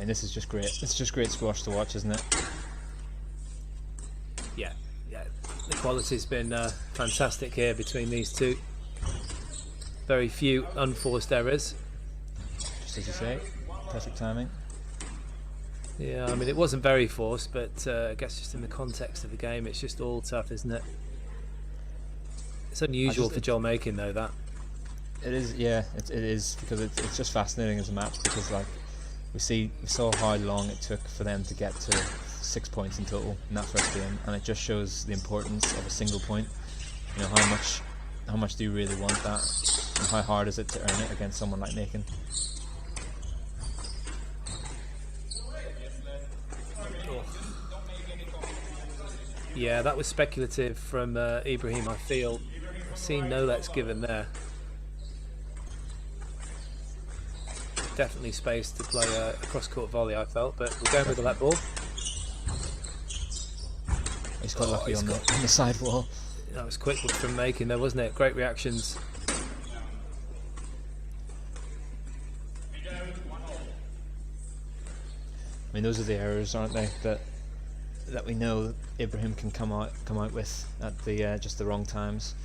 mean, this is just great. It's just great squash to watch, isn't it? Yeah, the quality's been fantastic here between these two. Very few unforced errors. Just as you say, perfect timing. Yeah, I mean, it wasn't very forced, but I guess just in the context of the game, it's just all tough, isn't it? It's unusual for Joel Makin, though, that. It is, yeah, it is, because it's just fascinating as a match, because like we saw how long it took for them to get to 6 points in total in that first game, and it just shows the importance of a single point. You know, how much do you really want that, and how hard is it to earn it against someone like Makin? Yeah, that was speculative from Ibrahim, I feel. I've seen no lets given there. Definitely space to play a cross-court volley, I felt, but we're going with the let ball. He's quite lucky on the side wall. That was quick from Makin there, wasn't it? Great reactions. I mean, those are the errors, aren't they, that we know Ibrahim can come out with at the just the wrong times.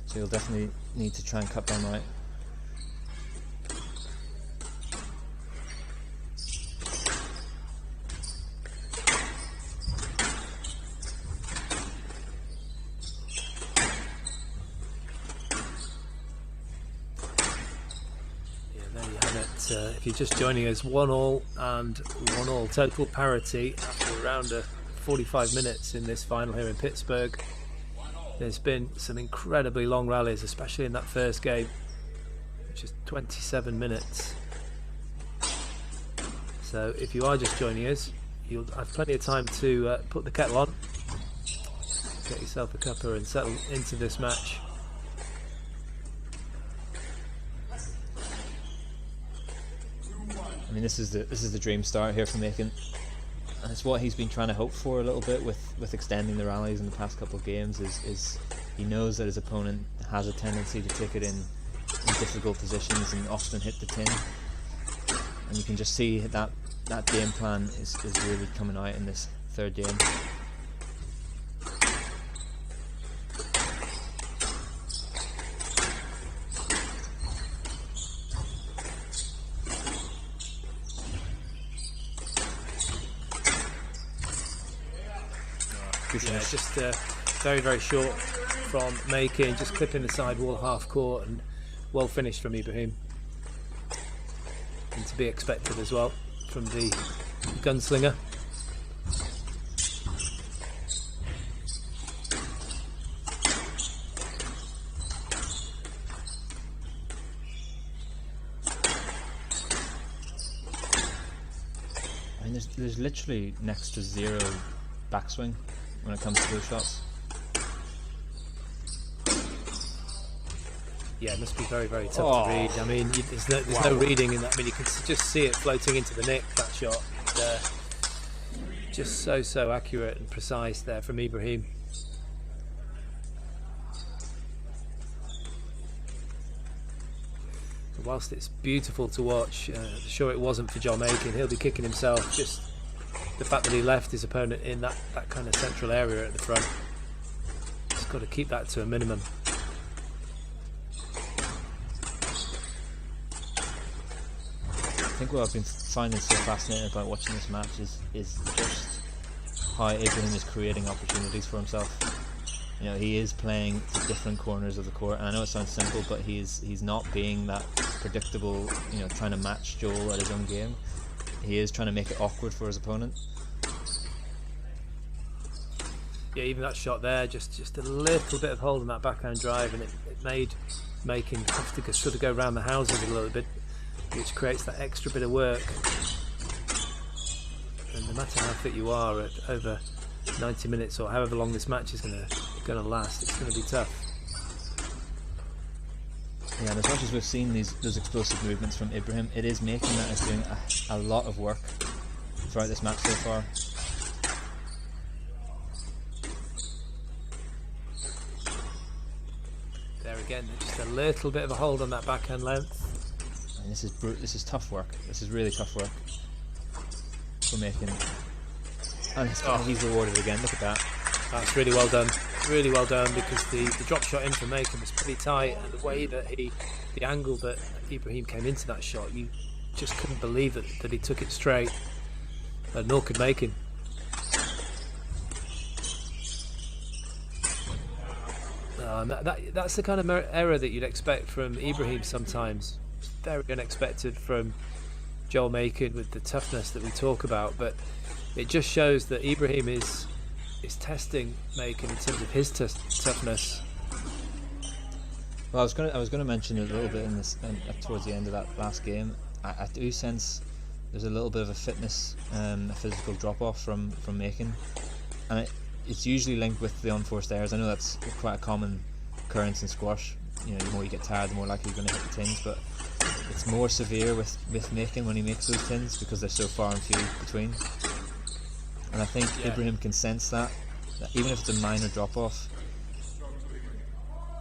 So you'll definitely need to try and cut them out. If you're just joining us, 1-1 and 1-1 total parity after around 45 minutes in this final here in Pittsburgh. There's been some incredibly long rallies, especially in that first game, which is 27 minutes. So if you are just joining us, you'll have plenty of time to put the kettle on, get yourself a cuppa and settle into this match. I mean, this is the dream start here for Makin, and it's what he's been trying to hope for a little bit with extending the rallies in the past couple of games. Is he knows that his opponent has a tendency to take it in difficult positions and often hit the tin, and you can just see that game plan is really coming out in this third game. Yeah, just very, very short from Makin, just clipping the side wall half court, and well finished from Ibrahim. And to be expected as well from the gunslinger. I mean, there's literally next to zero backswing when it comes to those shots. Yeah, it must be very, very tough to read. I mean, there's no reading in that. I mean, you can just see it floating into the nick, that shot. And, just so accurate and precise there from Ibrahim. Whilst it's beautiful to watch, sure it wasn't for John Makin. He'll be kicking himself. Just the fact that he left his opponent in that kind of central area at the front. He's got to keep that to a minimum. I think what I've been finding so fascinating about watching this match is just how Ibrahim is creating opportunities for himself. You know, he is playing to different corners of the court, and I know it sounds simple, but he's not being that predictable, you know, trying to match Joel at his own game. He is trying to make it awkward for his opponent. Yeah, even that shot there, just a little bit of hold on that backhand drive, and it made Makin have to sort of go around the houses a little bit, which creates that extra bit of work. And no matter how fit you are at over 90 minutes or however long this match is going to last, it's going to be tough. Yeah, and as much as we've seen those explosive movements from Ibrahim, it is Makin that is doing a lot of work throughout this match so far. There again, just a little bit of a hold on that backhand length. And this is tough work. This is really tough work. for Makin. And he's rewarded again. Look at that. That's really well done. Really well done, because the drop shot in from Makin was pretty tight, and the way that the angle that Ibrahim came into that shot, you just couldn't believe that he took it straight. Nor could Makin. That's the kind of error that you'd expect from Ibrahim sometimes. Very unexpected from Joel Makin with the toughness that we talk about, but it just shows that Ibrahim is testing Makin in terms of his toughness. Well, I was going to mention it a little bit in this towards the end of that last game. I do sense there's a little bit of a fitness, a physical drop off from Makin, and it's usually linked with the unforced errors. I know that's quite a common occurrence in squash. You know, the more you get tired, the more likely you're going to hit the tins. But it's more severe with Makin when he makes those tins, because they're so far and few between. And I think Ibrahim can sense that even if it's a minor drop off,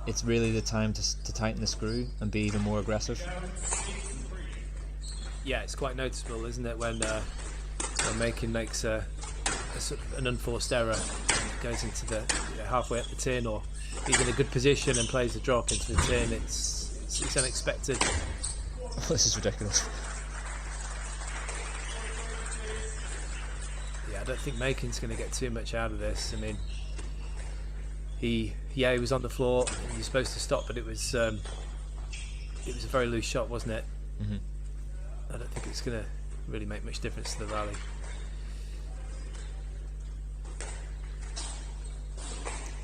it's really the time to tighten the screw and be even more aggressive. Yeah, it's quite noticeable, isn't it, when Makin makes a sort of an unforced error, and goes into the halfway up the tin, or he's in a good position and plays the drop into the tin. It's unexpected. This is ridiculous. Yeah, I don't think Makin's going to get too much out of this. I mean, he was on the floor and he was supposed to stop, but it was a very loose shot, wasn't it? Mm-hmm. I don't think it's going to really make much difference to the rally.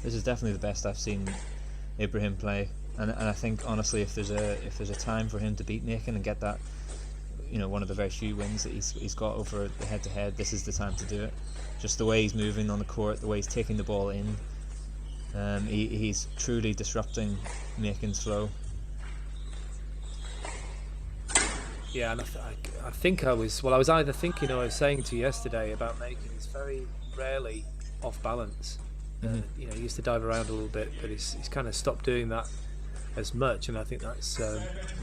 This is definitely the best I've seen Ibrahim play, and I think honestly, if there's a time for him to beat Makin and get that, you know, one of the very few wins that he's got over the head-to-head, this is the time to do it. Just the way he's moving on the court, the way he's taking the ball in, he's truly disrupting Makin's flow. Yeah, and I think I was either thinking or I was saying to you yesterday about Makin. He's very rarely off balance. Mm-hmm. You know, he used to dive around a little bit, but he's kind of stopped doing that as much, and I think that's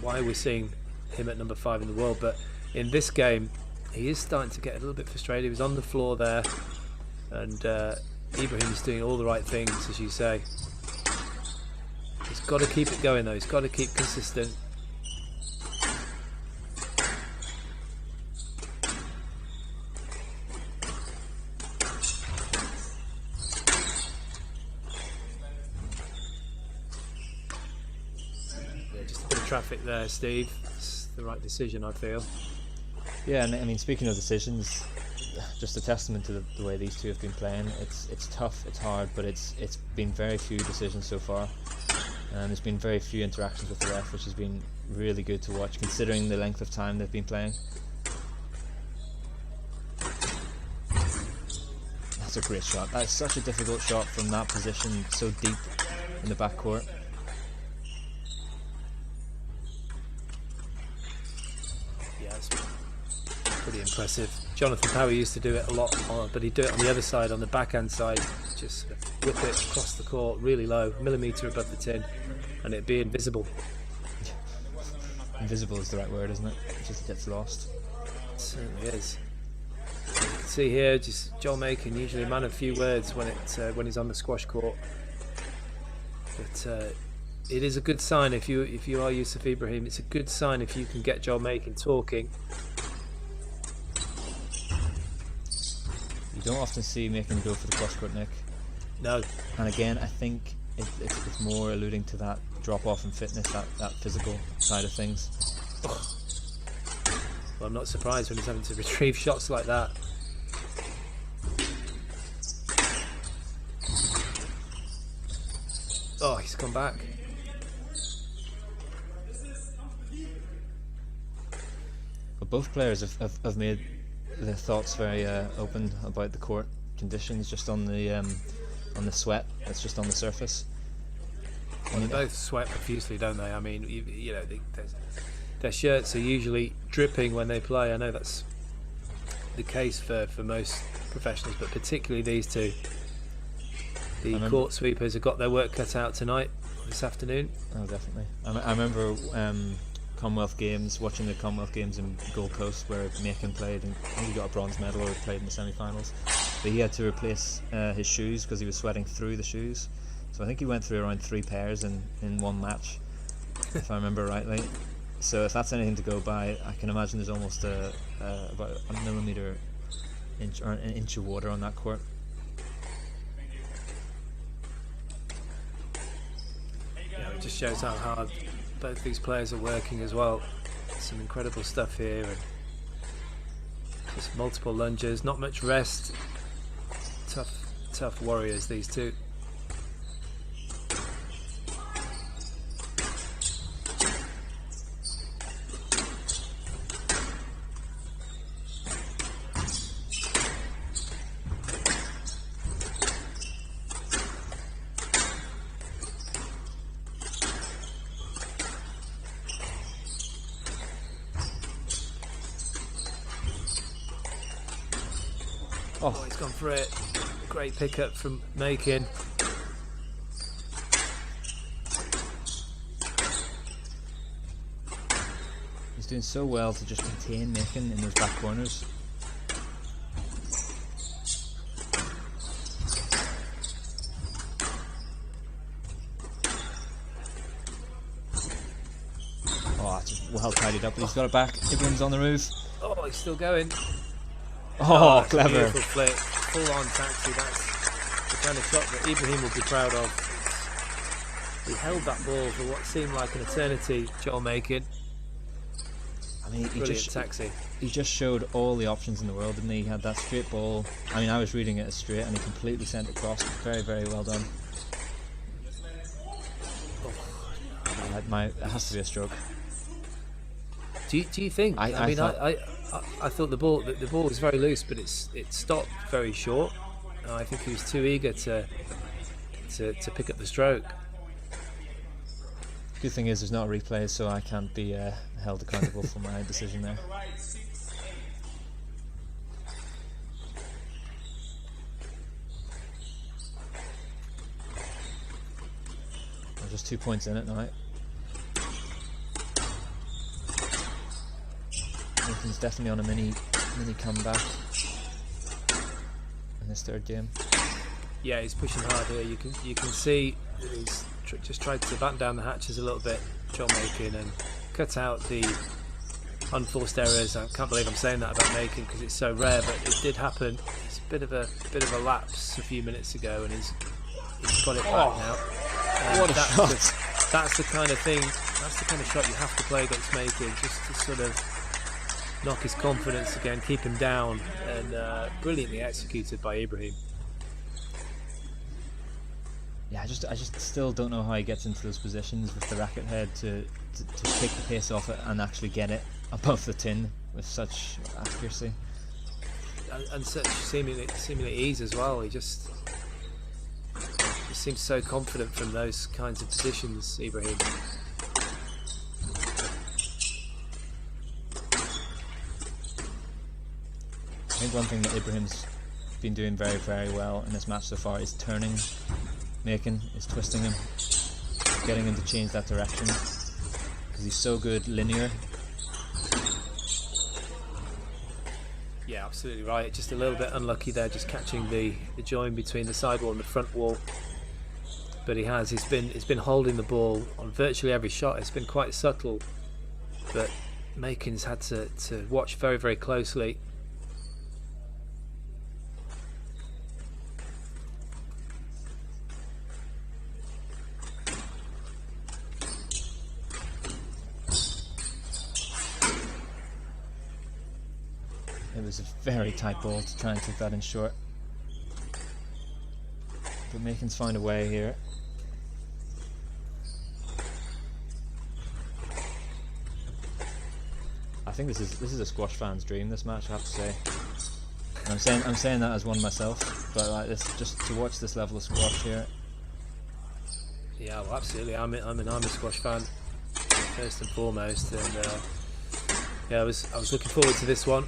why we're seeing him at number 5 in the world. But in this game, he is starting to get a little bit frustrated. He was on the floor there, and Ibrahim is doing all the right things, as you say. He's got to keep it going, though. He's got to keep consistent. Traffic there, Steve. It's the right decision, I feel. Yeah, and I mean, speaking of decisions, just a testament to the way these two have been playing. It's tough, it's hard, but it's been very few decisions so far, and there's been very few interactions with the ref, which has been really good to watch, considering the length of time they've been playing. That's a great shot. That is such a difficult shot from that position, so deep in the backcourt. Pretty impressive. Jonathan Power used to do it a lot, but he'd do it on the other side, on the backhand side, just whip it across the court really low, millimetre above the tin, and it'd be invisible. Invisible is the right word, isn't it? It just gets lost. It certainly is. You can see here, just Joel Makin, usually a man of few words when he's on the squash court, but it is a good sign if you are Yusuf Ibrahim. It's a good sign if you can get Joel Makin talking. You don't often see Makin go for the cross court, Nick. No. And again, I think it's more alluding to that drop off in fitness, that physical side of things. Oh. Well, I'm not surprised when he's having to retrieve shots like that. Oh, he's come back. But both players have made their thoughts very open about the court conditions, just on the sweat that's just on the surface. Well, they both sweat profusely, don't they? I mean, you know, their shirts are usually dripping when they play. I know that's the case for most professionals, but particularly these two. The court sweepers have got their work cut out this afternoon. Oh, definitely. I remember Commonwealth Games, watching the Commonwealth Games in Gold Coast where Makin played, and I think he got a bronze medal or played in the semi-finals. But he had to replace his shoes because he was sweating through the shoes. So I think he went through around 3 pairs in one match, if I remember rightly. So if that's anything to go by, I can imagine there's almost about a millimetre inch or an inch of water on that court. Yeah, it just shows how hard both these players are working as well. Some incredible stuff here, and just multiple lunges, not much rest. Tough warriors, these two. Oh, he's gone for it. Great pickup from Makin. He's doing so well to just contain Makin in those back corners. Oh, that's just well tidied up. He's got it back. Ibrahim's on the move. Oh, he's still going. Oh, that's clever. A beautiful flick. Full on taxi. That's the kind of shot that Ibrahim will be proud of. He held that ball for what seemed like an eternity, Joel Makin. I mean, he just showed all the options in the world, didn't he? He had that straight ball. I mean, I was reading it as straight, and he completely sent it across. Very, very well done. It has to be a stroke. Do you think? I thought the ball was very loose, but it stopped very short. I think he was too eager to pick up the stroke. Good thing is there's not a replay, so I can't be held accountable for my decision there. We're just 2 points in it now. Nathan's definitely on a mini comeback in this third game. Yeah, he's pushing hard here. You can see that he's just tried to batten down the hatches a little bit, Joel Makin, and cut out the unforced errors. I can't believe I'm saying that about Makin because it's so rare, but it did happen. It's a bit of a lapse a few minutes ago, and he's got it back now. And what a shot! That's the kind of thing. That's the kind of shot you have to play against Makin, just to sort of knock his confidence again, keep him down, and brilliantly executed by Ibrahim. Yeah, I just still don't know how he gets into those positions with the racket head to take the pace off it and actually get it above the tin with such accuracy. And such seemingly ease as well. He just seems so confident from those kinds of positions, Ibrahim. I think one thing that Ibrahim's been doing very, very well in this match so far is turning Makin, is twisting him, getting him to change that direction, because he's so good linear. Yeah, absolutely right. Just a little bit unlucky there, just catching the join between the sidewall and the front wall. But he's been holding the ball on virtually every shot. It's been quite subtle, but Makin's had to watch very, very closely. It was a very tight ball to try and take that in short. But Makin's found a way here. I think this is a squash fan's dream, this match, I have to say. And I'm saying that as one myself, but like this, just to watch this level of squash here. Yeah, well, absolutely. I'm a squash fan first and foremost, and yeah, I was looking forward to this one.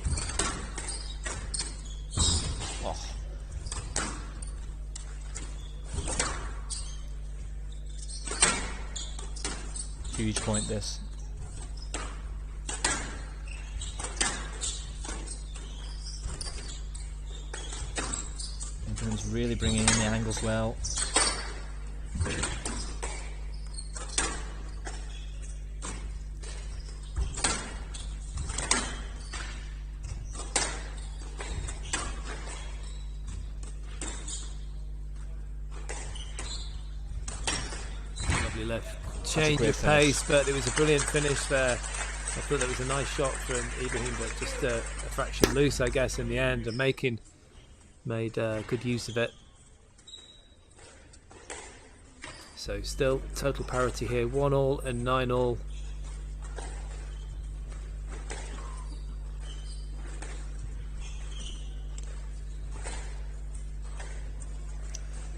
Huge point this. really bringing in the angles well. Lovely left change of pace, but it was a brilliant finish there. I thought that was a nice shot from Ibrahim, but just a fraction loose, I guess, in the end. And Makin made good use of it. So still total parity here, 1-all and 9-all.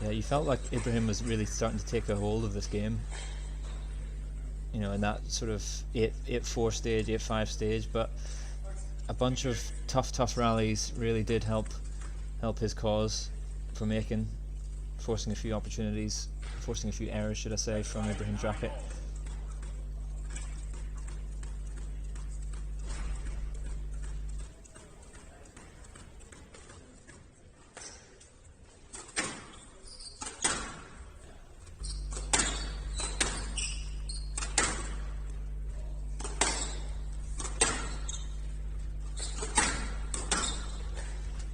Yeah, you felt like Ibrahim was really starting to take a hold of this game. You know, in that sort of 8-4 stage, 8-5 stage, but a bunch of tough rallies really did help his cause for Makin, forcing a few opportunities, forcing a few errors, should I say, from Ibrahim's racket.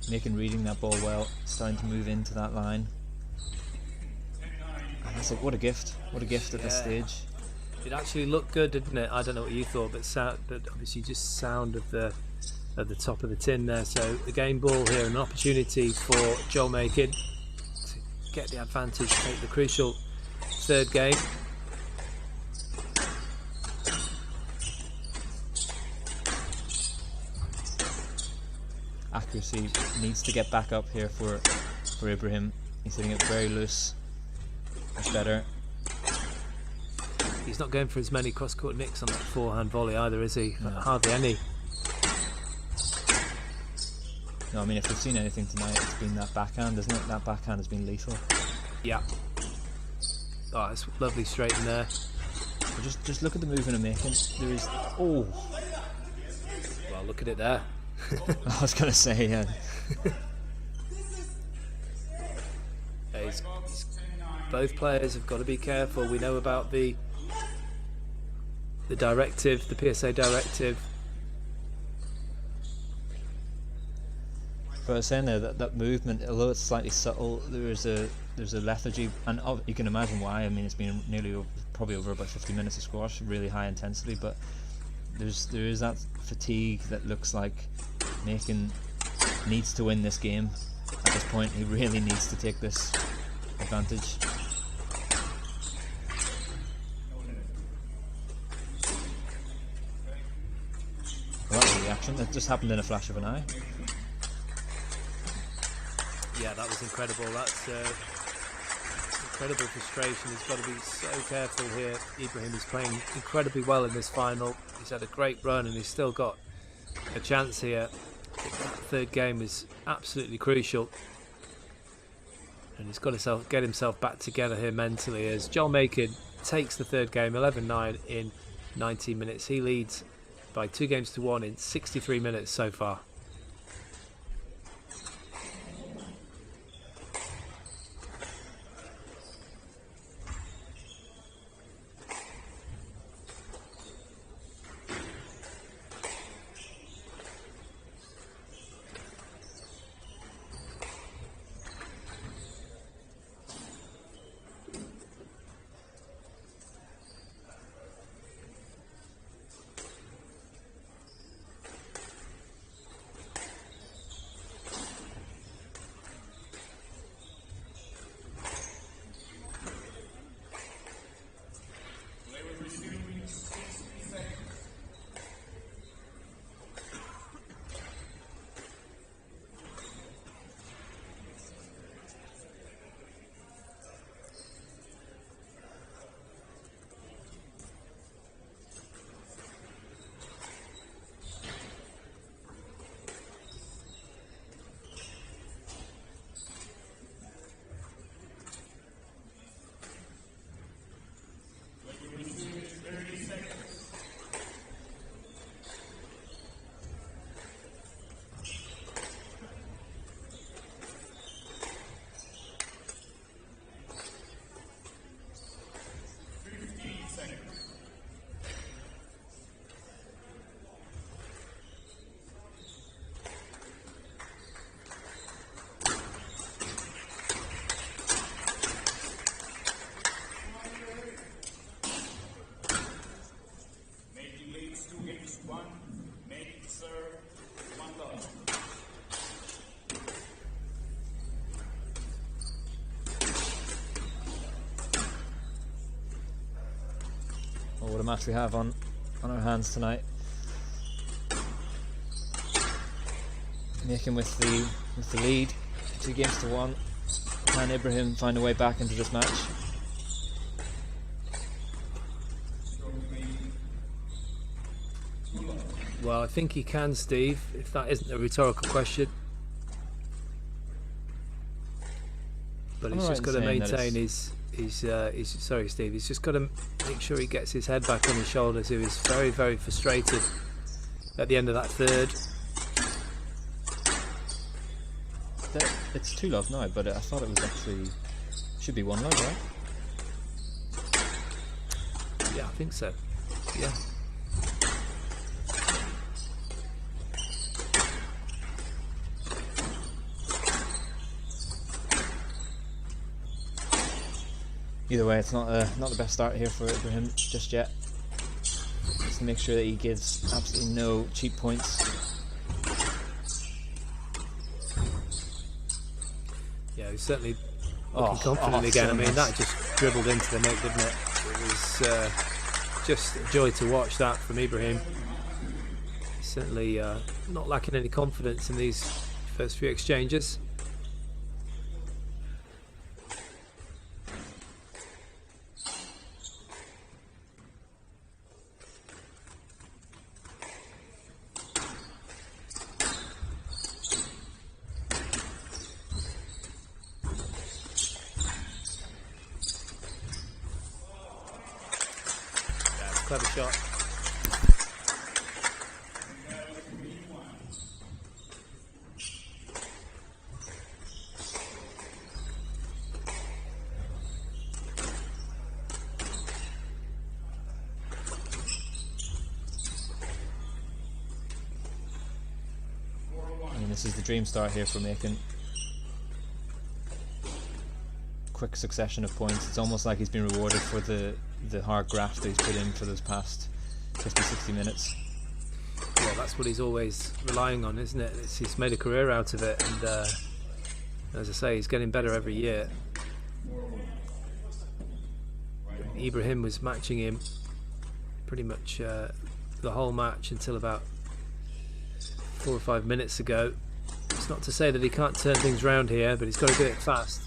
Makin reading that ball well, starting to move into that line. And it's like, what a gift at this stage. It actually looked good, didn't it? I don't know what you thought, but obviously just sound of the at the top of the tin there. So a game ball here, an opportunity for Joel Makin to get the advantage, take the crucial third game. Accuracy needs to get back up here for Ibrahim. He's hitting it very loose. Much better. He's not going for as many cross-court nicks on that forehand volley either, is he? No. Hardly any. No, I mean, if we've seen anything tonight, it's been that backhand, isn't it? That backhand has been lethal. Yeah. Oh, it's lovely straight in there. But just look at the movement of Makin. There is... Oh! Well, look at it there. I was going to say, yeah. Both players have got to be careful. We know about the directive, the PSA directive. But I was saying there that movement, although it's slightly subtle, there's a lethargy, and you can imagine why. I mean, it's been probably over about 50 minutes of squash, really high intensity, but there is that fatigue that looks like Makin needs to win this game at this point. He really needs to take this advantage. Well, that was a reaction that just happened in a flash of an eye. Yeah, that was incredible. That's incredible frustration. He's got to be so careful here. Ibrahim is playing incredibly well in this final. He's had a great run and he's still got a chance here. That third game is absolutely crucial. And he's got to get himself back together here mentally as Joel Makin takes the third game 11-9 in 19 minutes. He leads by 2-1 in 63 minutes so far. 1. Make serve 1 love. Oh, what a match we have on our hands tonight. Makin with the lead, 2-1. Can Ibrahim find a way back into this match? Well, I think he can, Steve, if that isn't a rhetorical question. But he's just got to maintain his sorry, Steve, he's just got to make sure he gets his head back on his shoulders. He was very, very frustrated at the end of that third. It's 2 love now, but I thought it was actually should be 1 love, right? Yeah, I think so. Yeah. Either way, it's not the best start here for Ibrahim just yet. Just to make sure that he gives absolutely no cheap points. Yeah, he's certainly looking confident again. So I mean, nice. that just dribbled into the net, didn't it? It was just a joy to watch that from Ibrahim. He's certainly not lacking any confidence in these first few exchanges. Clever shot. I mean, this is the dream start here for Makin. Quick succession of points. It's almost like he's been rewarded for the hard graft that he's put in for those past 50-60 minutes. Well, that's what he's always relying on, isn't it? He's made a career out of it, and as I say, he's getting better every year. Ibrahim was matching him pretty much the whole match until about 4 or 5 minutes ago. It's not to say that he can't turn things around here, but he's got to do it fast.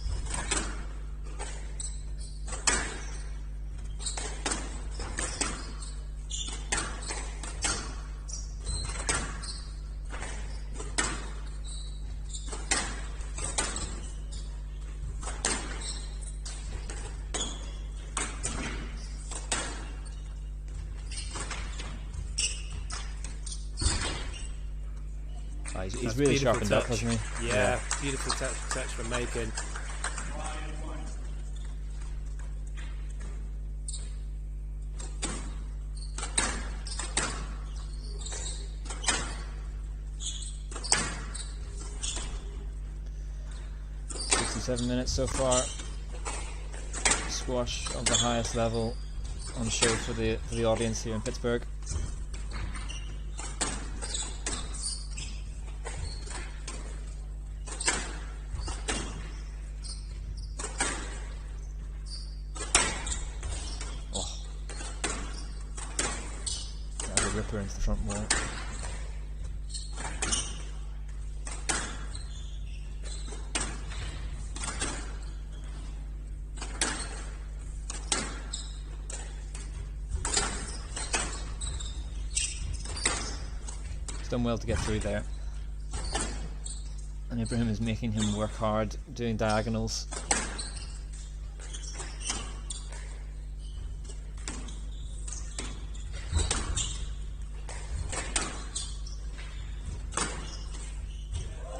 He's really sharpened up, hasn't he? Yeah, beautiful touch from Makin. Minutes so far. Squash of the highest level on show for the audience here in Pittsburgh. Oh, that's a ripper into the front wall. Done well to get through there, and Ibrahim is making him work hard, doing diagonals.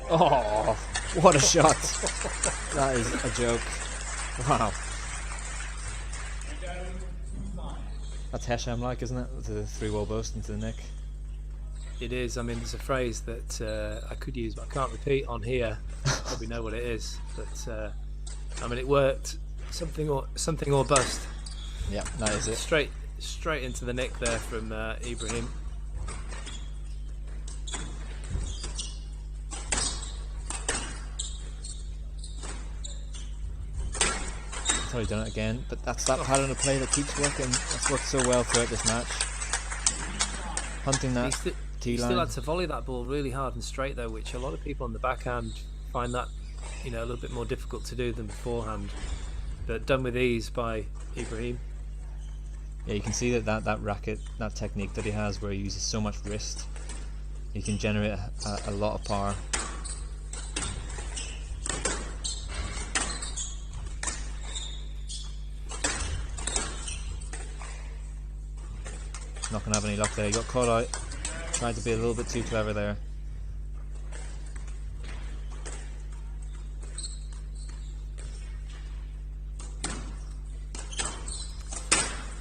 Oh, what a shot! That is a joke. Wow. That's Hesham-like, isn't it? The 3-wall boast into the neck. It is. I mean, there's a phrase that I could use, but I can't repeat on here. Probably know what it is, but I mean, it worked. Something or bust. Yeah, that is it. Straight into the nick there from Ibrahim. probably done it again, but that's that pattern of play that keeps working. That's worked so well throughout this match. Hunting that He T-line. still had to volley that ball really hard and straight though, which a lot of people on the backhand find that, you know, a little bit more difficult to do than beforehand. But done with ease by Ibrahim. Yeah, you can see that racket, that technique that he has, where he uses so much wrist, he can generate a lot of power. Not gonna have any luck there. He got caught out. Tried to be a little bit too clever there.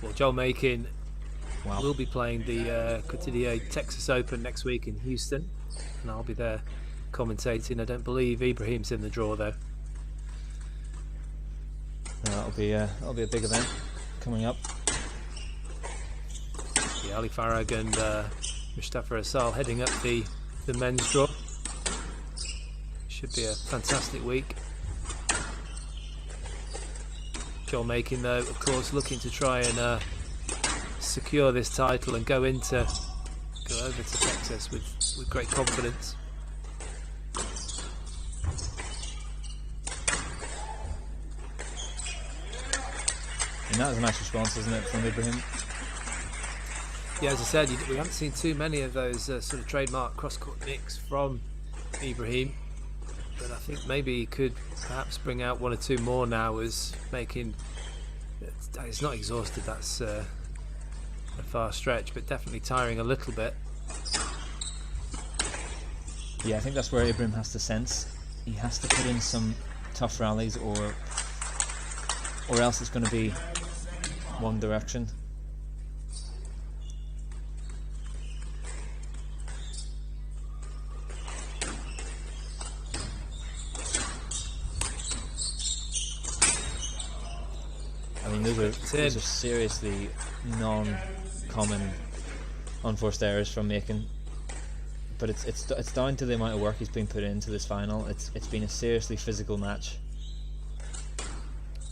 Well, Joel Makin Wow. will be playing the Cotillier Texas Open next week in Houston, and I'll be there commentating. I don't believe Ibrahim's in the draw though. That'll be a big event coming up. Yeah, Ali Farag and Mustafa Asal heading up the men's draw. Should be a fantastic week. Joel Makin though, of course, looking to try and secure this title and go over to Texas with great confidence. And that was a nice response, isn't it, from Ibrahim? Yeah, as I said, we haven't seen too many of those sort of trademark cross-court nicks from Ibrahim, but I think maybe he could perhaps bring out one or two more now, as Makin, it's not exhausted, that's a far stretch, but definitely tiring a little bit. Yeah, I think that's where Ibrahim has to sense. He has to put in some tough rallies, or else it's going to be one direction. I mean, those are seriously non-common unforced errors from Makin, but it's down to the amount of work he's been put into this final. It's been a seriously physical match.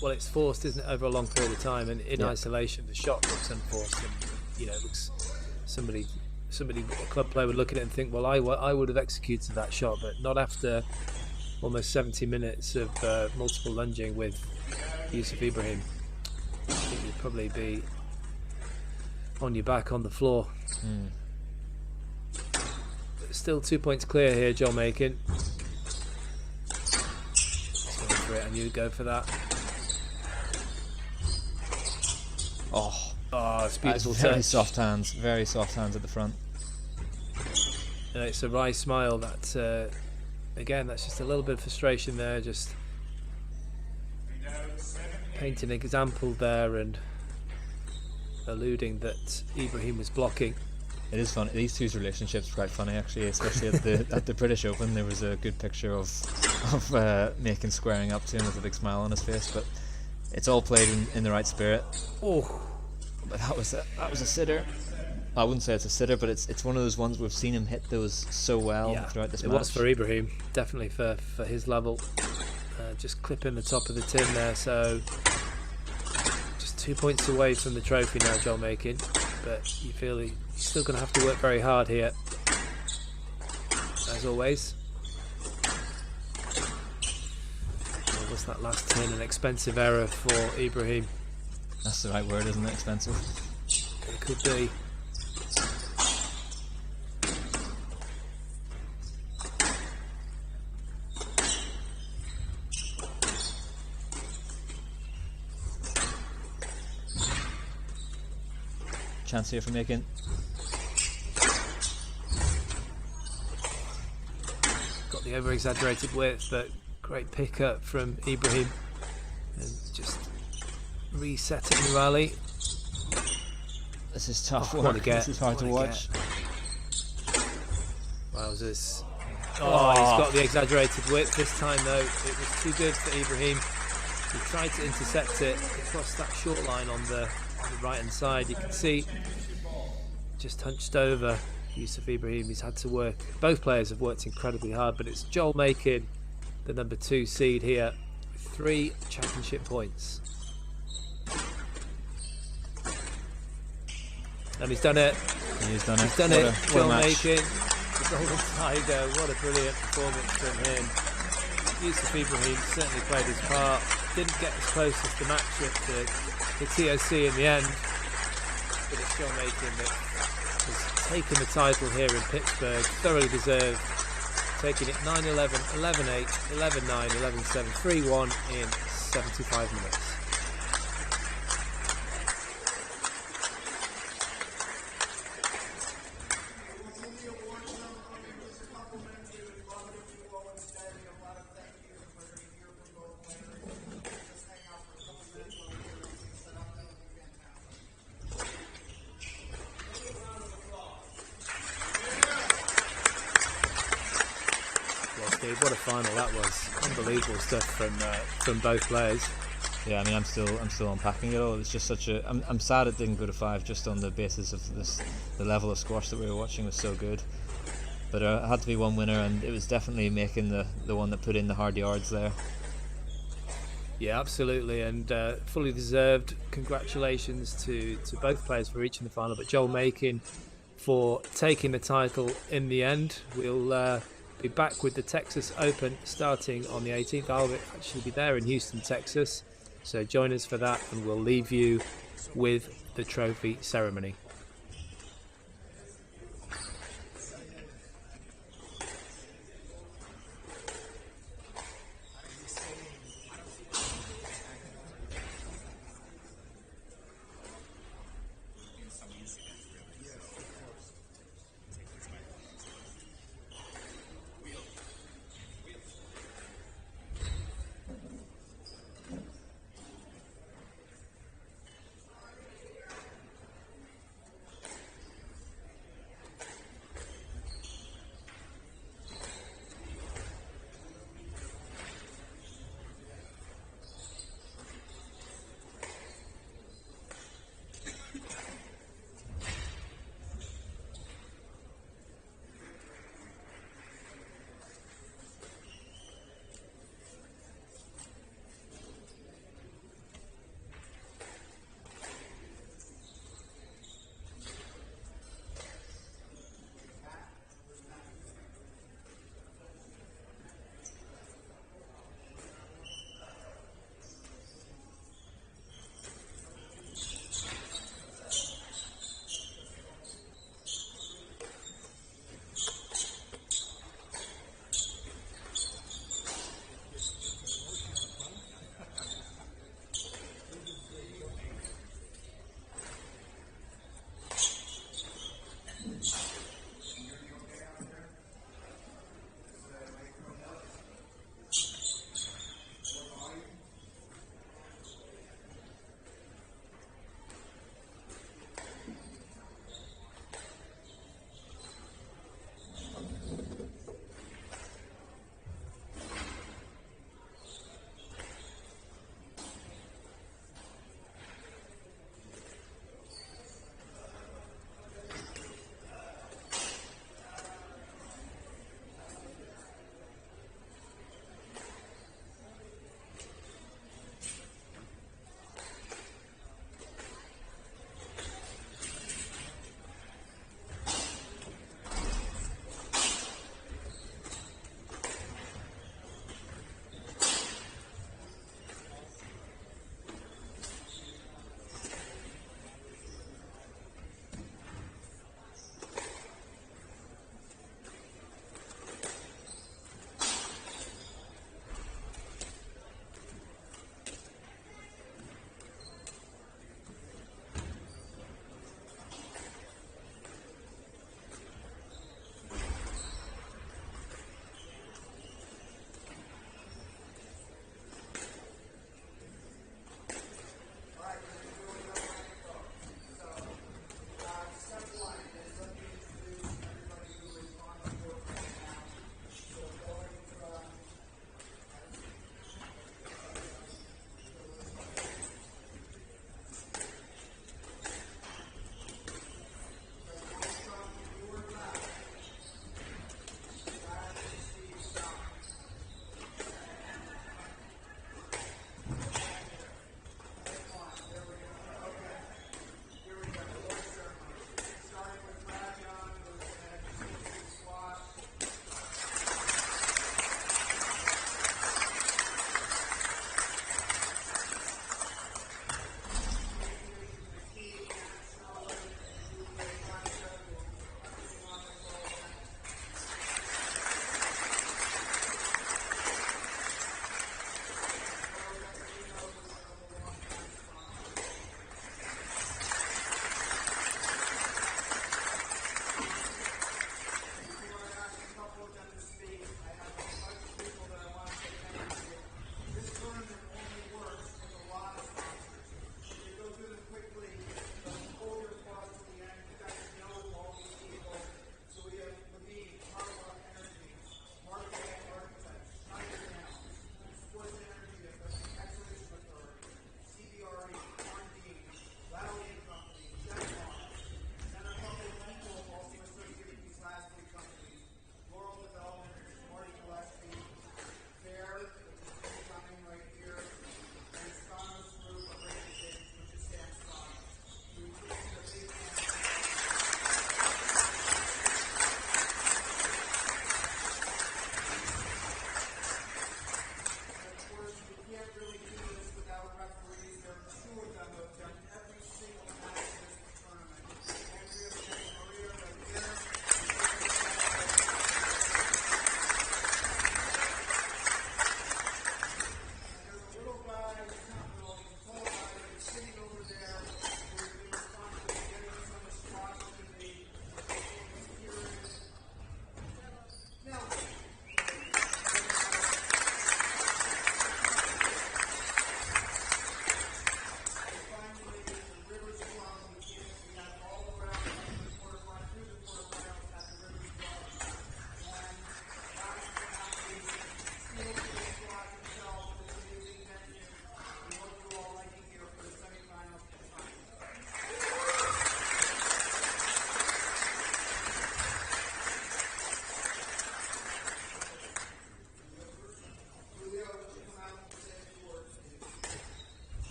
Well, it's forced, isn't it, over a long period of time, and in isolation the shot looks unforced, and you know, it looks somebody, a club player would look at it and think, well, I would have executed that shot, but not after almost 70 minutes of multiple lunging with Yusuf Ibrahim. I think you'd probably be on your back on the floor. But still 2 points clear here, Joel Makin. Just going for it, I knew he'd go for that. Oh, it's beautiful. Very touch. soft hands at the front. It's a wry smile. That again, that's just a little bit of frustration there, just painting an example there and alluding that Ibrahim was blocking. It is funny. These two's relationships are quite funny, actually, especially at the British Open. There was a good picture of Makin squaring up to him with a big smile on his face, but it's all played in the right spirit. Oh, but that was a sitter. I wouldn't say it's a sitter, but it's one of those ones we've seen him hit those so well throughout this match. It was for Ibrahim, definitely for his level. Just clipping the top of the tin there, so just 2 points away from the trophy now, Joel Makin. But you feel he's still going to have to work very hard here, as always. Or was that last tin an expensive error for Ibrahim? That's the right word, isn't it? Expensive. It could be. Chance here for Makin. Got the over-exaggerated width, but great pick-up from Ibrahim. And just resetting the rally. This is tough What a work. get. This is hard to What a watch. Wowzers. Oh, he's got the exaggerated width this time though. It was too good for Ibrahim. He tried to intercept it across that short line on the right hand side. You can see just hunched over Yusuf Ibrahim. He's had to work. Both players have worked incredibly hard, but it's Joel Makin, the number 2 seed here, with 3 championship points. And he's done it. He's done it. He's done it. What a John match. Makin, the Golden Tiger. What a brilliant performance from him. Yusuf Ibrahim certainly played his part. Didn't get as close as the match at the TOC in the end. But it's John Makin that has taken the title here in Pittsburgh. Thoroughly deserved. Taking it 9-11, 11-8, 11-9, 11-7, 3-1 in 75 minutes. What a final that was! Unbelievable stuff from both players. Yeah, I mean, I'm still unpacking it all. It's just such a. I'm sad it didn't go to 5, just on the basis of the level of squash that we were watching was so good. But it had to be one winner, and it was definitely Makin the one that put in the hard yards there. Yeah, absolutely, and fully deserved. Congratulations to both players for reaching the final, but Joel Makin for taking the title in the end. We'll be back with the Texas Open starting on the 18th. I'll actually be there in Houston, Texas, so join us for that, and we'll leave you with the trophy ceremony.